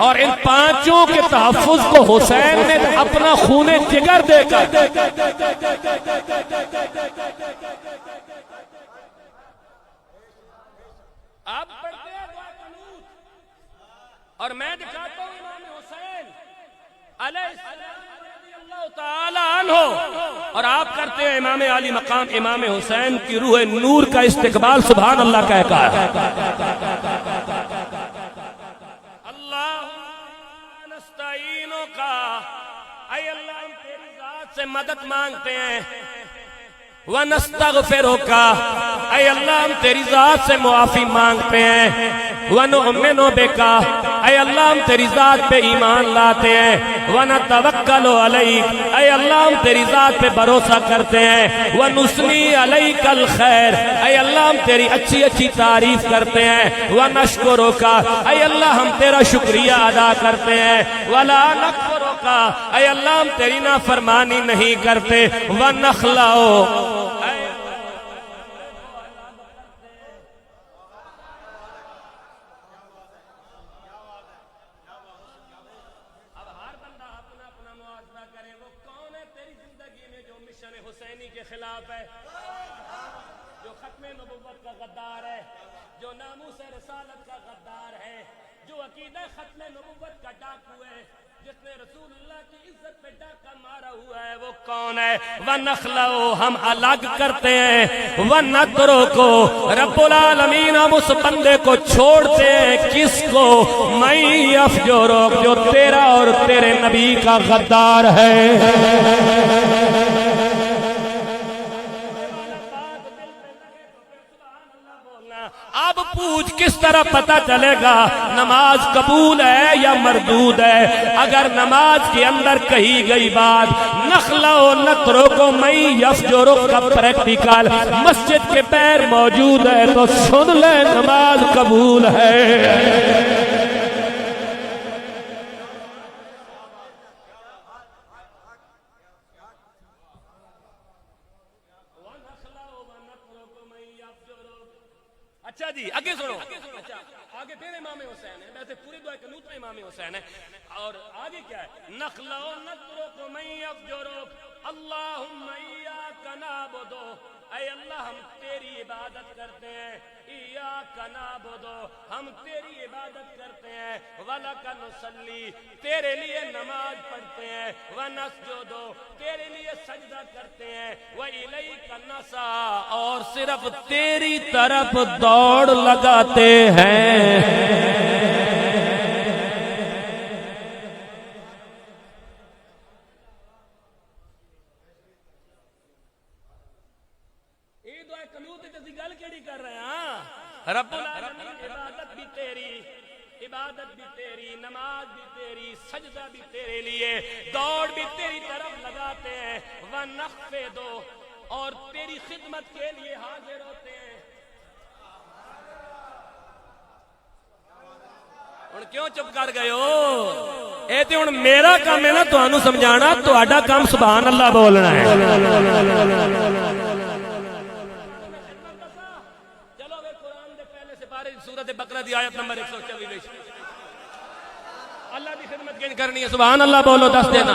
اور ان 5 کے تحفظ کو حسین نے اپنا خون جگر دے کر آپ پڑھتے ہیں دعا قنوت اور میں دکھاتا ہوں امام حسین علیہ السلام رضی اللہ تعالی عنہ اور آپ کرتے ہیں امام علی مقام امام حسین کی روح نور کا استقبال. سبحان اللہ کہہ کر اللہم نستعینک اے اللہ ہم تیری ذات سے مدد مانگتے ہیں. وَنَسْتَغْفِرُكَ اے اللہ ہم تیری ذات سے معافی مانگتے ہیں. وَنُؤْمِنُ بِكَ اے اللہ ہم تیری ذات پہ ایمان لاتے ہیں. وَنَتَوَكَّلُ عَلَيْكَ اے اللہ ہم تیری ذات پہ بھروسہ کرتے ہیں. وَنُثْنِي عَلَيْكَ الْخَيْرَ اے اللہ ہم تیری اچھی اچھی تعریف کرتے ہیں. وَنَشْكُرُكَ اے اللہ ہم تیرا شکریہ ادا کرتے ہیں. وَلَا نَكْفُرُكَ اے اللہ ہم تیری نافرمانی نہیں کرتے. وَنَخْلَعُ حسینی کے خلاف ہے جو ختم نبوت کا غدار ہے جو ناموس رسالت کا غدار ہے جو عقیدہ ختم نبوت کا ڈاکو ہے جس نے رسول اللہ کی عزت پہ ڈاکہ مارا ہوا ہے وہ کون ہے؟ وَنَخْلَعُ ہم الگ کرتے ہیں، وَنَتْرُكُ رب العالمین ہم اس بندے کو چھوڑتے ہیں، کس کو؟ مَن يَفْجُرُكَ جو تیرا اور تیرے نبی کا غدار ہے۔ اب پوچھ کس طرح پتہ چلے گا نماز قبول ہے یا مردود ہے؟ اگر نماز کے اندر کہی گئی بات نخلا و نترو کو مئی یفجرو کا پریکٹیکل مسجد کے پیر موجود ہے تو سن لے نماز قبول ہے۔ اچھا جی آگے سنو، اچھا آگے پھر امام حسین ہے، ویسے پوری دعا قنوت میں امام حسین ہے، اور آگے کیا ہے؟ نخلع نترک من یفجرک اللہم ایاک نعبد، اے اللہ ہم تیری عبادت کرتے ہیں، ایاک نعبد ہم تیری عبادت کرتے ہیں، ولک نصلی تیرے لیے نماز پڑھتے ہیں، ونسجد تیرے لیے سجدہ کرتے ہیں، وإلیک نسعی اور صرف تیری طرف دوڑ لگاتے ہیں۔ رب العالمین عبادت بھی تیری، عبادت بھی تیری، نماز بھی تیری، سجدہ بھی تیرے لیے، دوڑ بھی تیری طرف لگاتے ہیں، وَنَخْفِضُ اور تیری خدمت کے لیے حاضر ہوتے ہیں۔ اور کیوں چپ کر گئے ہو؟ اے تے ہن میرا کام ہے نا تانوں سمجھانا، تہاڈا کام سبحان اللہ بولنا ہے۔ سورۃ بقرہ دی آیت نمبر 124 اللہ کی خدمت کیوں کرنی ہے؟ سبحان اللہ بولو، دس دینا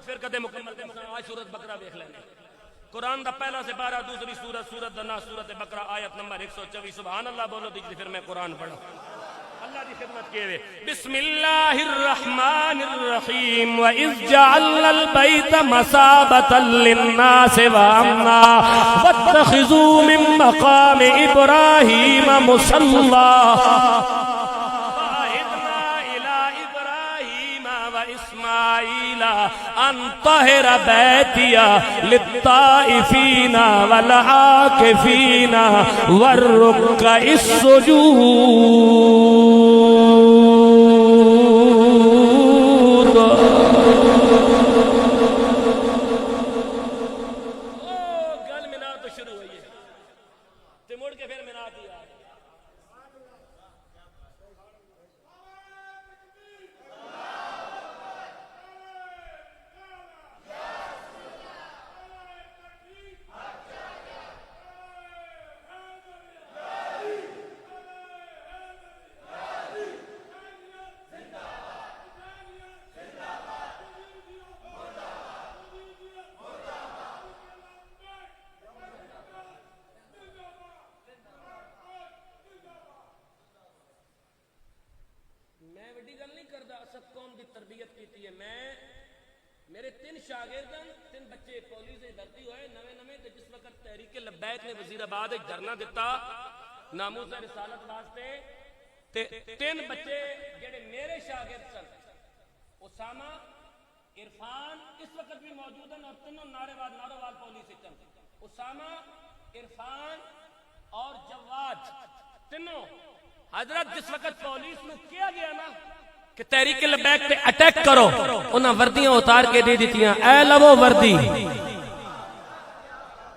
فرقت مکمل آج سورۃ بقرہ دیکھ لیں۔ قرآن دا پہلا سے 12 دوسری سورت سورۃ الناس سورۃ بقرہ آیت نمبر 124 سبحان اللہ بولو دیجئے، پھر میں قرآن پڑھوں اللہ کی خدمت کیے ہوئے۔ بسم اللہ الرحمن الرحیم وَإِذْ جَعَلْنَا الْبَيْتَ مَثَابَةً لِلنَّاسِ وَأَمْنًا وَاتَّخِذُوا مِن مَّقَامِ إِبْرَاهِيمَ مُصَلًّى وَعَهِدْنَا إِلَىٰ إِبْرَاهِيمَ وَإِسْمَاعِيلَ أَن طَهِرَ بَيْتِيَ لِلطَّائِفِينَ وَالْعَاكِفِينَ وَالرُّكَّعِ السُّجُودِ۔ گل منا تو شروع ہوئی ہے تے مڑ کے پھر منا دیا۔ میرے 3 شاگردن 3 بچے پولیس سے بھرتی ہوئے نویں تے جس وقت تحریک لبیک نے وزیر آباد ایک دھرنا دیتا ناموس رسالت واسطے تے 3 بچے جڑے میرے شاگرد سن اسامہ عرفان اس وقت بھی موجود ہیں اور تینوں ناروال پولیس سے چل اسامہ عرفان اور جواد تینوں حضرت جس وقت پولیس نے کیا گیا نا کہ تحریک لبیک پہ اٹیک کرو انہاں وردیاں اتار کے دے دیتیاں، اے لو وردی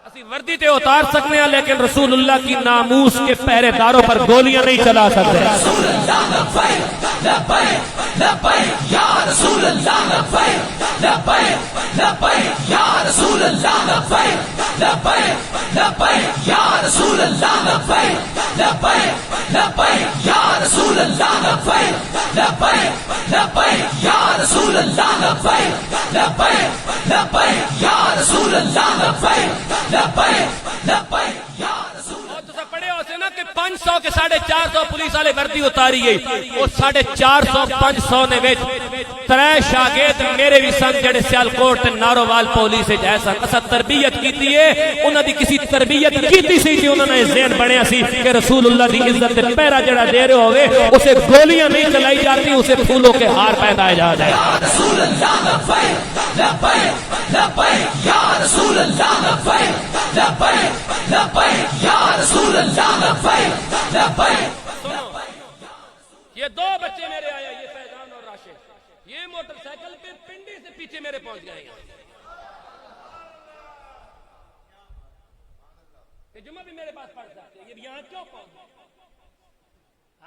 اسی وردی تے اتار سکنے ہیں لیکن رسول اللہ کی ناموس کے پہرے داروں پر گولیاں نہیں چلا سکتے۔ رسول اللہ لبیک لبیک لبیک یا رسول اللہ لبیک لبیک لبیک یا رسول اللہ لبیک لبیک لبیک یا رسول اللہ لبیک لبیک لبیک یا رسول اللہ لبیک لبیک لبیک یا رسول اللہ لبیک لبیک لبیک یا رسول اللہ لبیک لبیک لبیک یا رسول اللہ۔ تو سب پڑھے ہوتے نا کہ 500 کے 450 پولیس سالے وردی اتاری گئی وہ 450-500 نے وچ 3 شاگرد میرے بھی سن جڑے سیالکوٹ تے نارووال پولیس وچ ایسا اسا تربیت کیتی ہے انہاں دی کسی تربیت کیتی سی جی انہاں نے ذہن بنیا سی کہ رسول اللہ دی عزت تے پہرا جڑا دے رہے ہوئے اسے گولیاں نہیں چلائی جاتی اسے پھولوں کے ہار پہنائے جاتے ہیں. یا رسول اللہ لبیک لبیک لبیک یا رسول اللہ لبیک لبیک لبیک یا رسول اللہ لبیک لبیک. یہ 2 بچے میرے آئے یہ فیضان اور راشد یہ موٹر سائیکل پہ پنڈی سے پیچھے میرے پہنچ گئے یہ جمعہ بھی میرے پاس پڑھ جاتے ہیں یہ یہاں کیوں پہنچ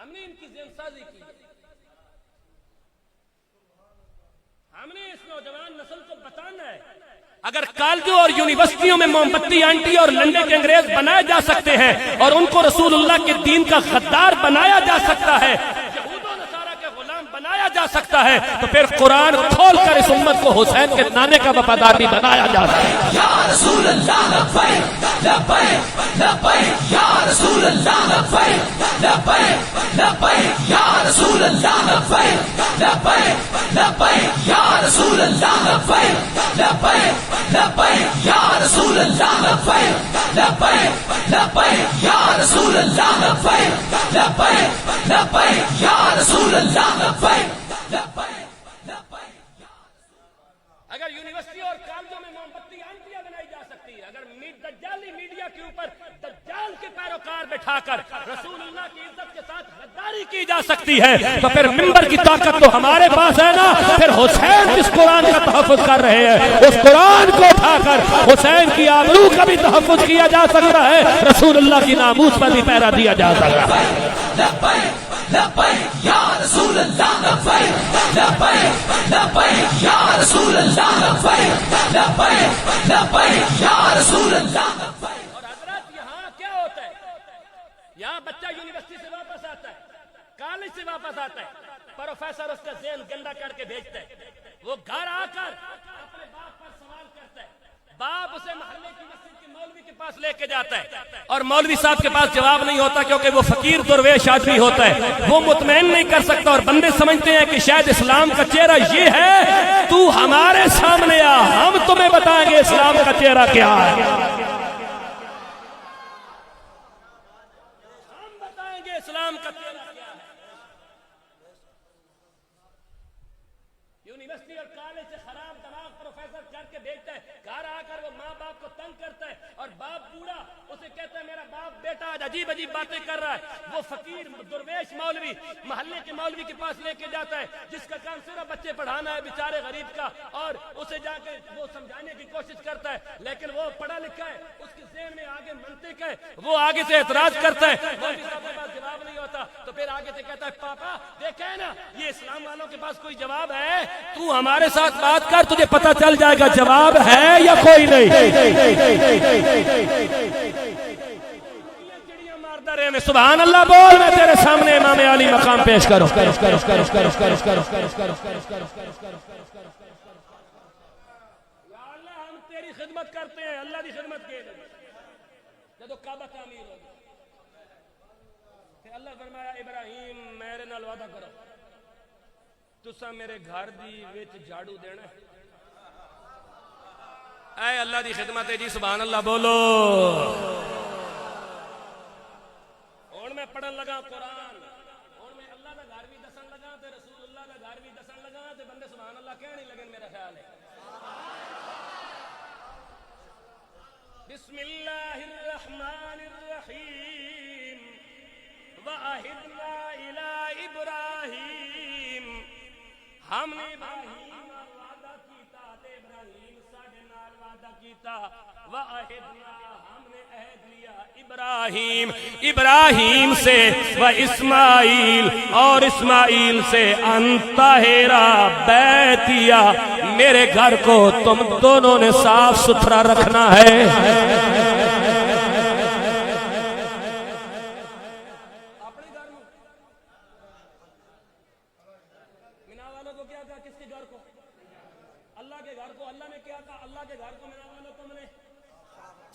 ہم نے ان کی ذہن سازی کی ہم نے اس نوجوان نسل کو بتانا ہے اگر کالجوں اور یونیورسٹیوں میں موم بتی آنٹی اور لنڈے کے انگریز بنائے جا سکتے ہیں اور ان کو رسول اللہ کے دین کا غدار بنایا جا سکتا ہے یہود و نصارہ کے غلام بنایا جا سکتا ہے تو پھر قرآن کھول کر اس امت کو حسین کے نانے کا وفادار بھی بنایا جا سکتا ہے. یا رسول اللہ لبیک لبیک لبیک یا رسول اللہ لبیک لبیک لبیک یا رسول اللہ لبیک لبیک لبیک یا رسول اللہ لبیک لبیک لبیک یا رسول اللہ لبیک لبیک لبیک یا رسول اللہ لبیک لبیک لبیک یا رسول اللہ لبیک لبیک. اگر یونیورسٹی اور کالجوں میں موم بتی آنٹیاں بنائی جا سکتی ہے اگر دجالی میڈیا کے اوپر دجال کے پیروکار بٹھا کر رسول اللہ کی عزت کے ساتھ غداری کی جا سکتی ہے تو پھر منبر کی طاقت تو ہمارے پاس ہے نا پھر حسین جس قرآن کا تحفظ کر رہے ہیں اس قرآن کو اٹھا کر حسین کی آبرو کا بھی تحفظ کیا جا سکتا ہے رسول اللہ کی ناموس پر بھی پہرا دیا جا سکتا ہے. لبیک لبیک یا رسول اللہ لبیک لبیک لبیک یا رسول اللہ لبیک لبیک لبیک یا رسول اللہ لبیک. اور حضرات یہاں کیا ہوتا ہے یہاں بچہ یونیورسٹی سے واپس آتا ہے کالج سے واپس آتا ہے پروفیسر اس کا ذہن گندا کر کے بھیجتا ہے وہ گھر آ کر اپنے باپ پر سوال کرتا ہے باپ اسے محلے کی مسجد کے مولوی کے پاس لے کے جاتا ہے اور مولوی صاحب کے پاس جواب نہیں ہوتا کیونکہ وہ فقیر درویش آدمی ہوتا ہے وہ مطمئن نہیں کر سکتا اور بندے سمجھتے ہیں کہ شاید اسلام کا چہرہ یہ ہے تو ہمارے سامنے آ ہم تمہیں بتائیں گے اسلام کا چہرہ کیا ہے ہم بتائیں گے اسلام کا چہرہ کیا ہے. یونیورسٹی اور کالج سے خراب دماغ پروفیسر کر کے بھیجتا ہے گھر آ کر وہ ماں باپ کو تنگ کرتا ہے اور باپ بوڑھا اسے کہتا ہے میرا باپ بیٹا آج عجیب عجیب باتیں کر رہا ہے وہ فقیر درویش مولوی محلے کے مولوی کے پاس لے کے جاتا ہے جس کا کام صرف بچے پڑھانا ہے بیچارے غریب کا اور اسے جا کے وہ سمجھانے کی کوشش کرتا ہے لیکن وہ پڑھا لکھا ہے اس کے ذہن میں آگے منطق ہے وہ آگے سے اعتراض کرتا ہے مولوی صاحب کے پاس جواب نہیں ہوتا تو پھر آگے سے کہتا ہے پاپا دیکھیں نا یہ اسلام والوں کے پاس کوئی جواب ہے تو ہمارے ساتھ بات کر تجھے پتہ چل جائے گا جواب ہے یا کوئی نہیں. سبحان اللہ بول میں تیرے سامنے امام علی مقام پیش کرو یا اللہ ہم تیری خدمت کرتے ہیں اللہ کی خدمت کے جب کعبہ تعمیر ہو کہ اللہ فرمایا ابراہیم میرے نال وعدہ کرو تسا میرے گھر دی وچ جھاڑو دینا ہے اے اللہ دی خدمت ہے جی سبحان اللہ بولو. ہن میں پڑھن لگا قرآن ہن میں اللہ دا گھر بھی دسن لگا تے رسول اللہ دا گھر بھی دسن لگا تے بندے سبحان اللہ کہہ نہیں لگن میرا خیال ہے. بسم اللہ الرحمن الرحیم وَأَهِدْنَا إِلَىٰ إِبْرَاهِيمَ ہم نے ابراہیم نال وعدہ کیتا تے ابراہیم ساڈے نال وعدہ کیتا وَأَهِدْنَا ہم نے عہد لیا ابراہیم سے و اسماعیل اور اسماعیل سے ان طاہرا بیتیا میرے گھر کو تم دونوں نے صاف ستھرا رکھنا ہے.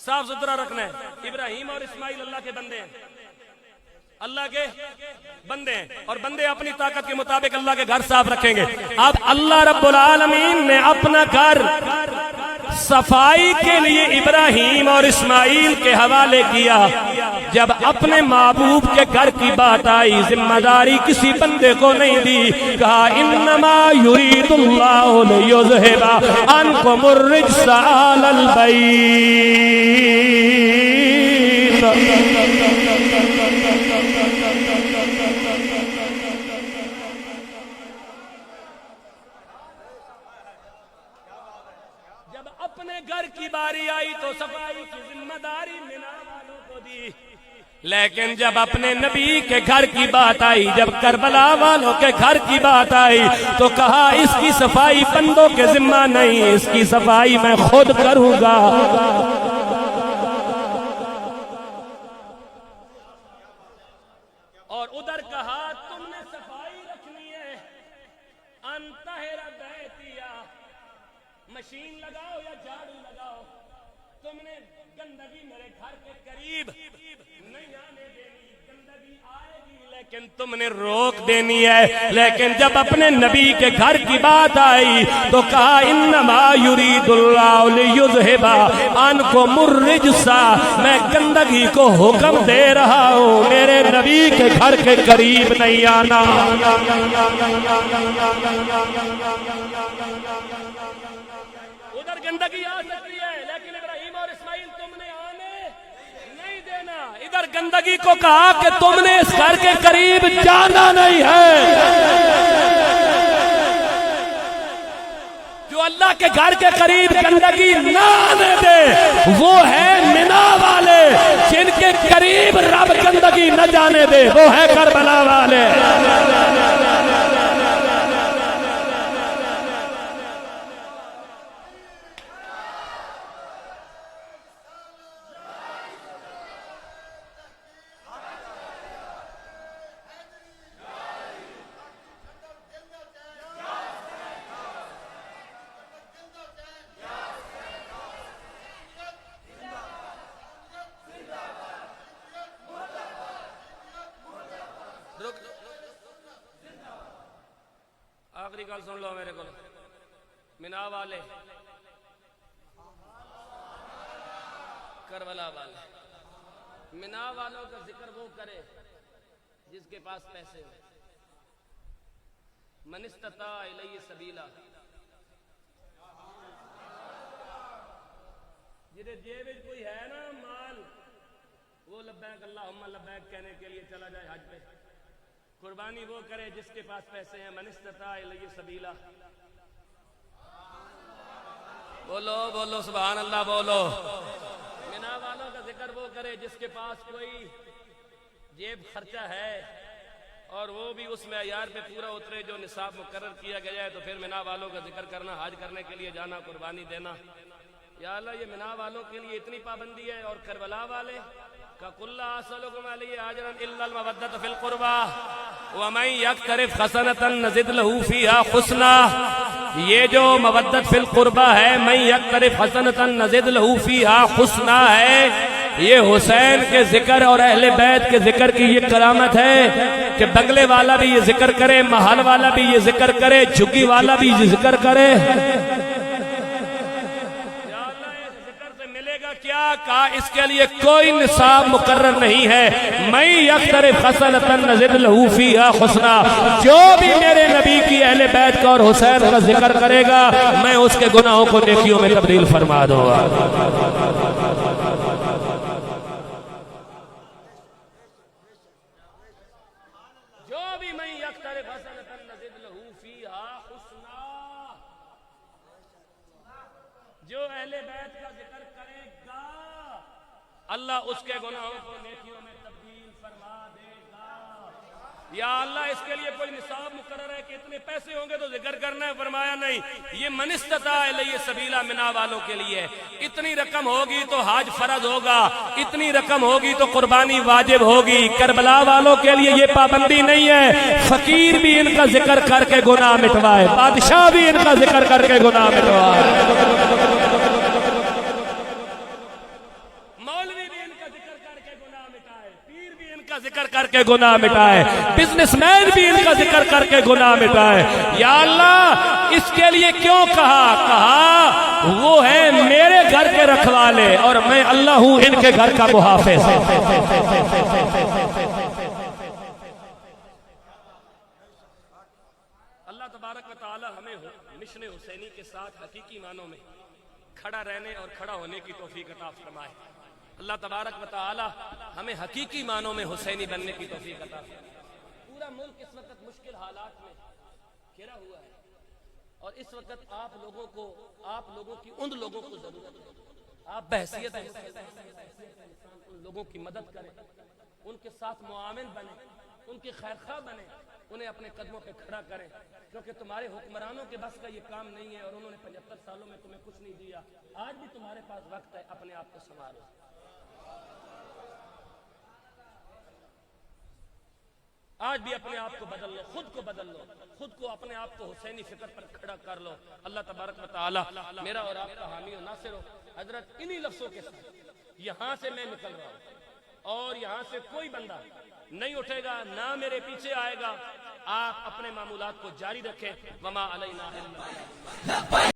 صاف ستھرا رکھنا ہے. ابراہیم اور اسماعیل اللہ کے بندے ہیں اللہ کے بندے ہیں اور بندے اپنی طاقت کے مطابق اللہ کے گھر صاف رکھیں گے. اب اللہ رب العالمین نے اپنا گھر صفائی کے لیے ابراہیم اور اسماعیل کے حوالے کیا. جب اپنے محبوب کے گھر کی بات آئی ذمہ داری کسی بندے کو نہیں دی. کہا انما یرید اللہ لیذھب عنکم الرجس اہل البیت. جب اپنے گھر کی باری آئی تو صفائی کی ذمہ داری مینا والوں کو دی. لیکن جب اپنے نبی کے گھر کی بات آئی, جب کربلا والوں کے گھر کی بات آئی تو کہا اس کی صفائی بندوں کے ذمہ نہیں, اس کی صفائی میں خود کروں گا. اور ادھر کہا تم نے صفائی رکھنی ہے, انطہر بیتیا, مشین لگاؤ یا جھاڑو لگاؤ, تم نے گندگی میرے گھر کے قریب نہیں آنے دینی. گندگی آئے گی لیکن تم نے روک دینی ہے. لیکن جب اپنے نبی کے گھر کی بات آئی تو کہا انما یرید اللہ لیذھب عنکم الرجس, میں گندگی کو حکم دے رہا ہوں, میرے نبی کے گھر کے قریب نہیں آنا. ادھر گندگی آ سکتی ہے لیکن ابراہیم اور اسماعیل تم نے آنے نہیں دینا. ادھر گندگی کو کہا کہ تم نے اس گھر کے قریب جانا نہیں ہے. جو اللہ کے گھر کے قریب گندگی نہ آنے دے وہ ہے مینا والے, جن کے قریب رب گندگی نہ جانے دے وہ ہے کربلا والے. آخری گل سن لو میرے کو, مینا والے, کربلا والے. مینا والوں کا ذکر وہ کرے جس کے پاس پیسے ہو. من استطاع الیہ سبیلا, جدے جیب کوئی ہے نا مال وہ لبیک اللہم لبیک کہنے کے لیے چلا جائے حج پہ. قربانی وہ کرے جس کے پاس پیسے ہیں. من استطاع الیہ سبیلا. بولو بولو سبحان اللہ بولو. مینا والوں کا ذکر وہ کرے جس کے پاس کوئی جیب خرچہ ہے اور وہ بھی اس معیار پہ پورا اترے جو نصاب مقرر کیا گیا ہے, تو پھر مینا والوں کا ذکر کرنا, حج کرنے کے لیے جانا, قربانی دینا. یا اللہ یہ مینا والوں کے لیے اتنی پابندی ہے. اور کربلا والے کا قل لا اسألکم علیہ اجرا الا المودۃ فی القربى ومن یقترف حسنۃ نزد له فیہا حسنا. یہ جو مودۃ فی القربى ہے, من یقترف حسنۃ نزد له فیہا حسنا ہے, یہ حسین کے ذکر اور اہل بیت کے ذکر کی یہ کرامت ہے کہ بنگلے والا بھی یہ ذکر کرے, محل والا بھی یہ ذکر کرے, جھگی والا بھی یہ ذکر کرے. کیا کہا اس کے لیے کوئی نصاب مقرر نہیں ہے. میں یقترف حسنۃ نزد له فیہا حسنا, جو بھی میرے نبی کی اہل بیت کا اور حسین کا ذکر کرے گا میں اس کے گناہوں کو نیکیوں میں تبدیل فرما دوں گا. جو بھی میں یقترف حسنۃ نزد له فیہا حسنا, جو اہل بیت کا ذکر کرے گا اللہ اس کے گناہوں کو نیکیوں میں تبدیل فرما دے گا. یا اللہ اس کے لیے کوئی نصاب مقرر ہے کہ اتنے پیسے ہوں گے تو ذکر کرنا ہے, فرمایا نہیں. یہ من استطاع الیہ سبیلا مینا والوں کے لیے. اتنی رقم ہوگی تو حج فرض ہوگا, اتنی رقم ہوگی تو قربانی واجب ہوگی. کربلا والوں کے لیے یہ پابندی نہیں ہے. فقیر بھی ان کا ذکر کر کے گناہ مٹوائے, بادشاہ بھی ان کا ذکر کر کے گناہ مٹوائے, ذکر کر کے گناہ مٹائے، بزنس مین بھی ان کا ذکر کر کے گناہ مٹائے۔ یا اللہ اس کے لیے کیوں کہا وہ ہے میرے گھر کے رکھوالے اور میں اللہ ہوں ان کے گھر کا محافظ۔ اللہ تبارک و تعالی ہمیں مشن حسینی کے ساتھ حقیقی معنوں میں کھڑا رہنے اور کھڑا ہونے کی توفیق عطا فرمائے۔ اللہ تبارک و تعالی ہمیں حقیقی معنوں میں حسینی بننے کی توفیق عطا فرمائے۔ پورا ملک اس وقت مشکل حالات میں گھرا ہوا ہے اور اس وقت آپ لوگوں کی ان لوگوں کو ضرورت ہے۔ آپ بحثیت ان لوگوں کی مدد کریں، ان کے ساتھ معاون بنیں، ان کے خیرخواہ بنیں، انہیں اپنے قدموں پہ کھڑا کریں، کیونکہ تمہارے حکمرانوں کے بس کا یہ کام نہیں ہے اور انہوں نے 75 سالوں میں تمہیں کچھ نہیں دیا۔ آج بھی تمہارے پاس وقت ہے، اپنے آپ کو سنوارو۔ آج بھی اپنے آپ کو بدل لو، خود کو بدل لو، خود کو اپنے آپ کو حسینی فکر پر کھڑا کر لو۔ اللہ تبارک و تعالی میرا اور آپ کا حامی و ناصر ہو۔ حضرت انہی لفظوں کے ساتھ یہاں سے میں نکل رہا ہوں اور یہاں سے کوئی بندہ نہیں اٹھے گا، نہ میرے پیچھے آئے گا۔ آپ اپنے معمولات کو جاری رکھیں۔ وما علینا الا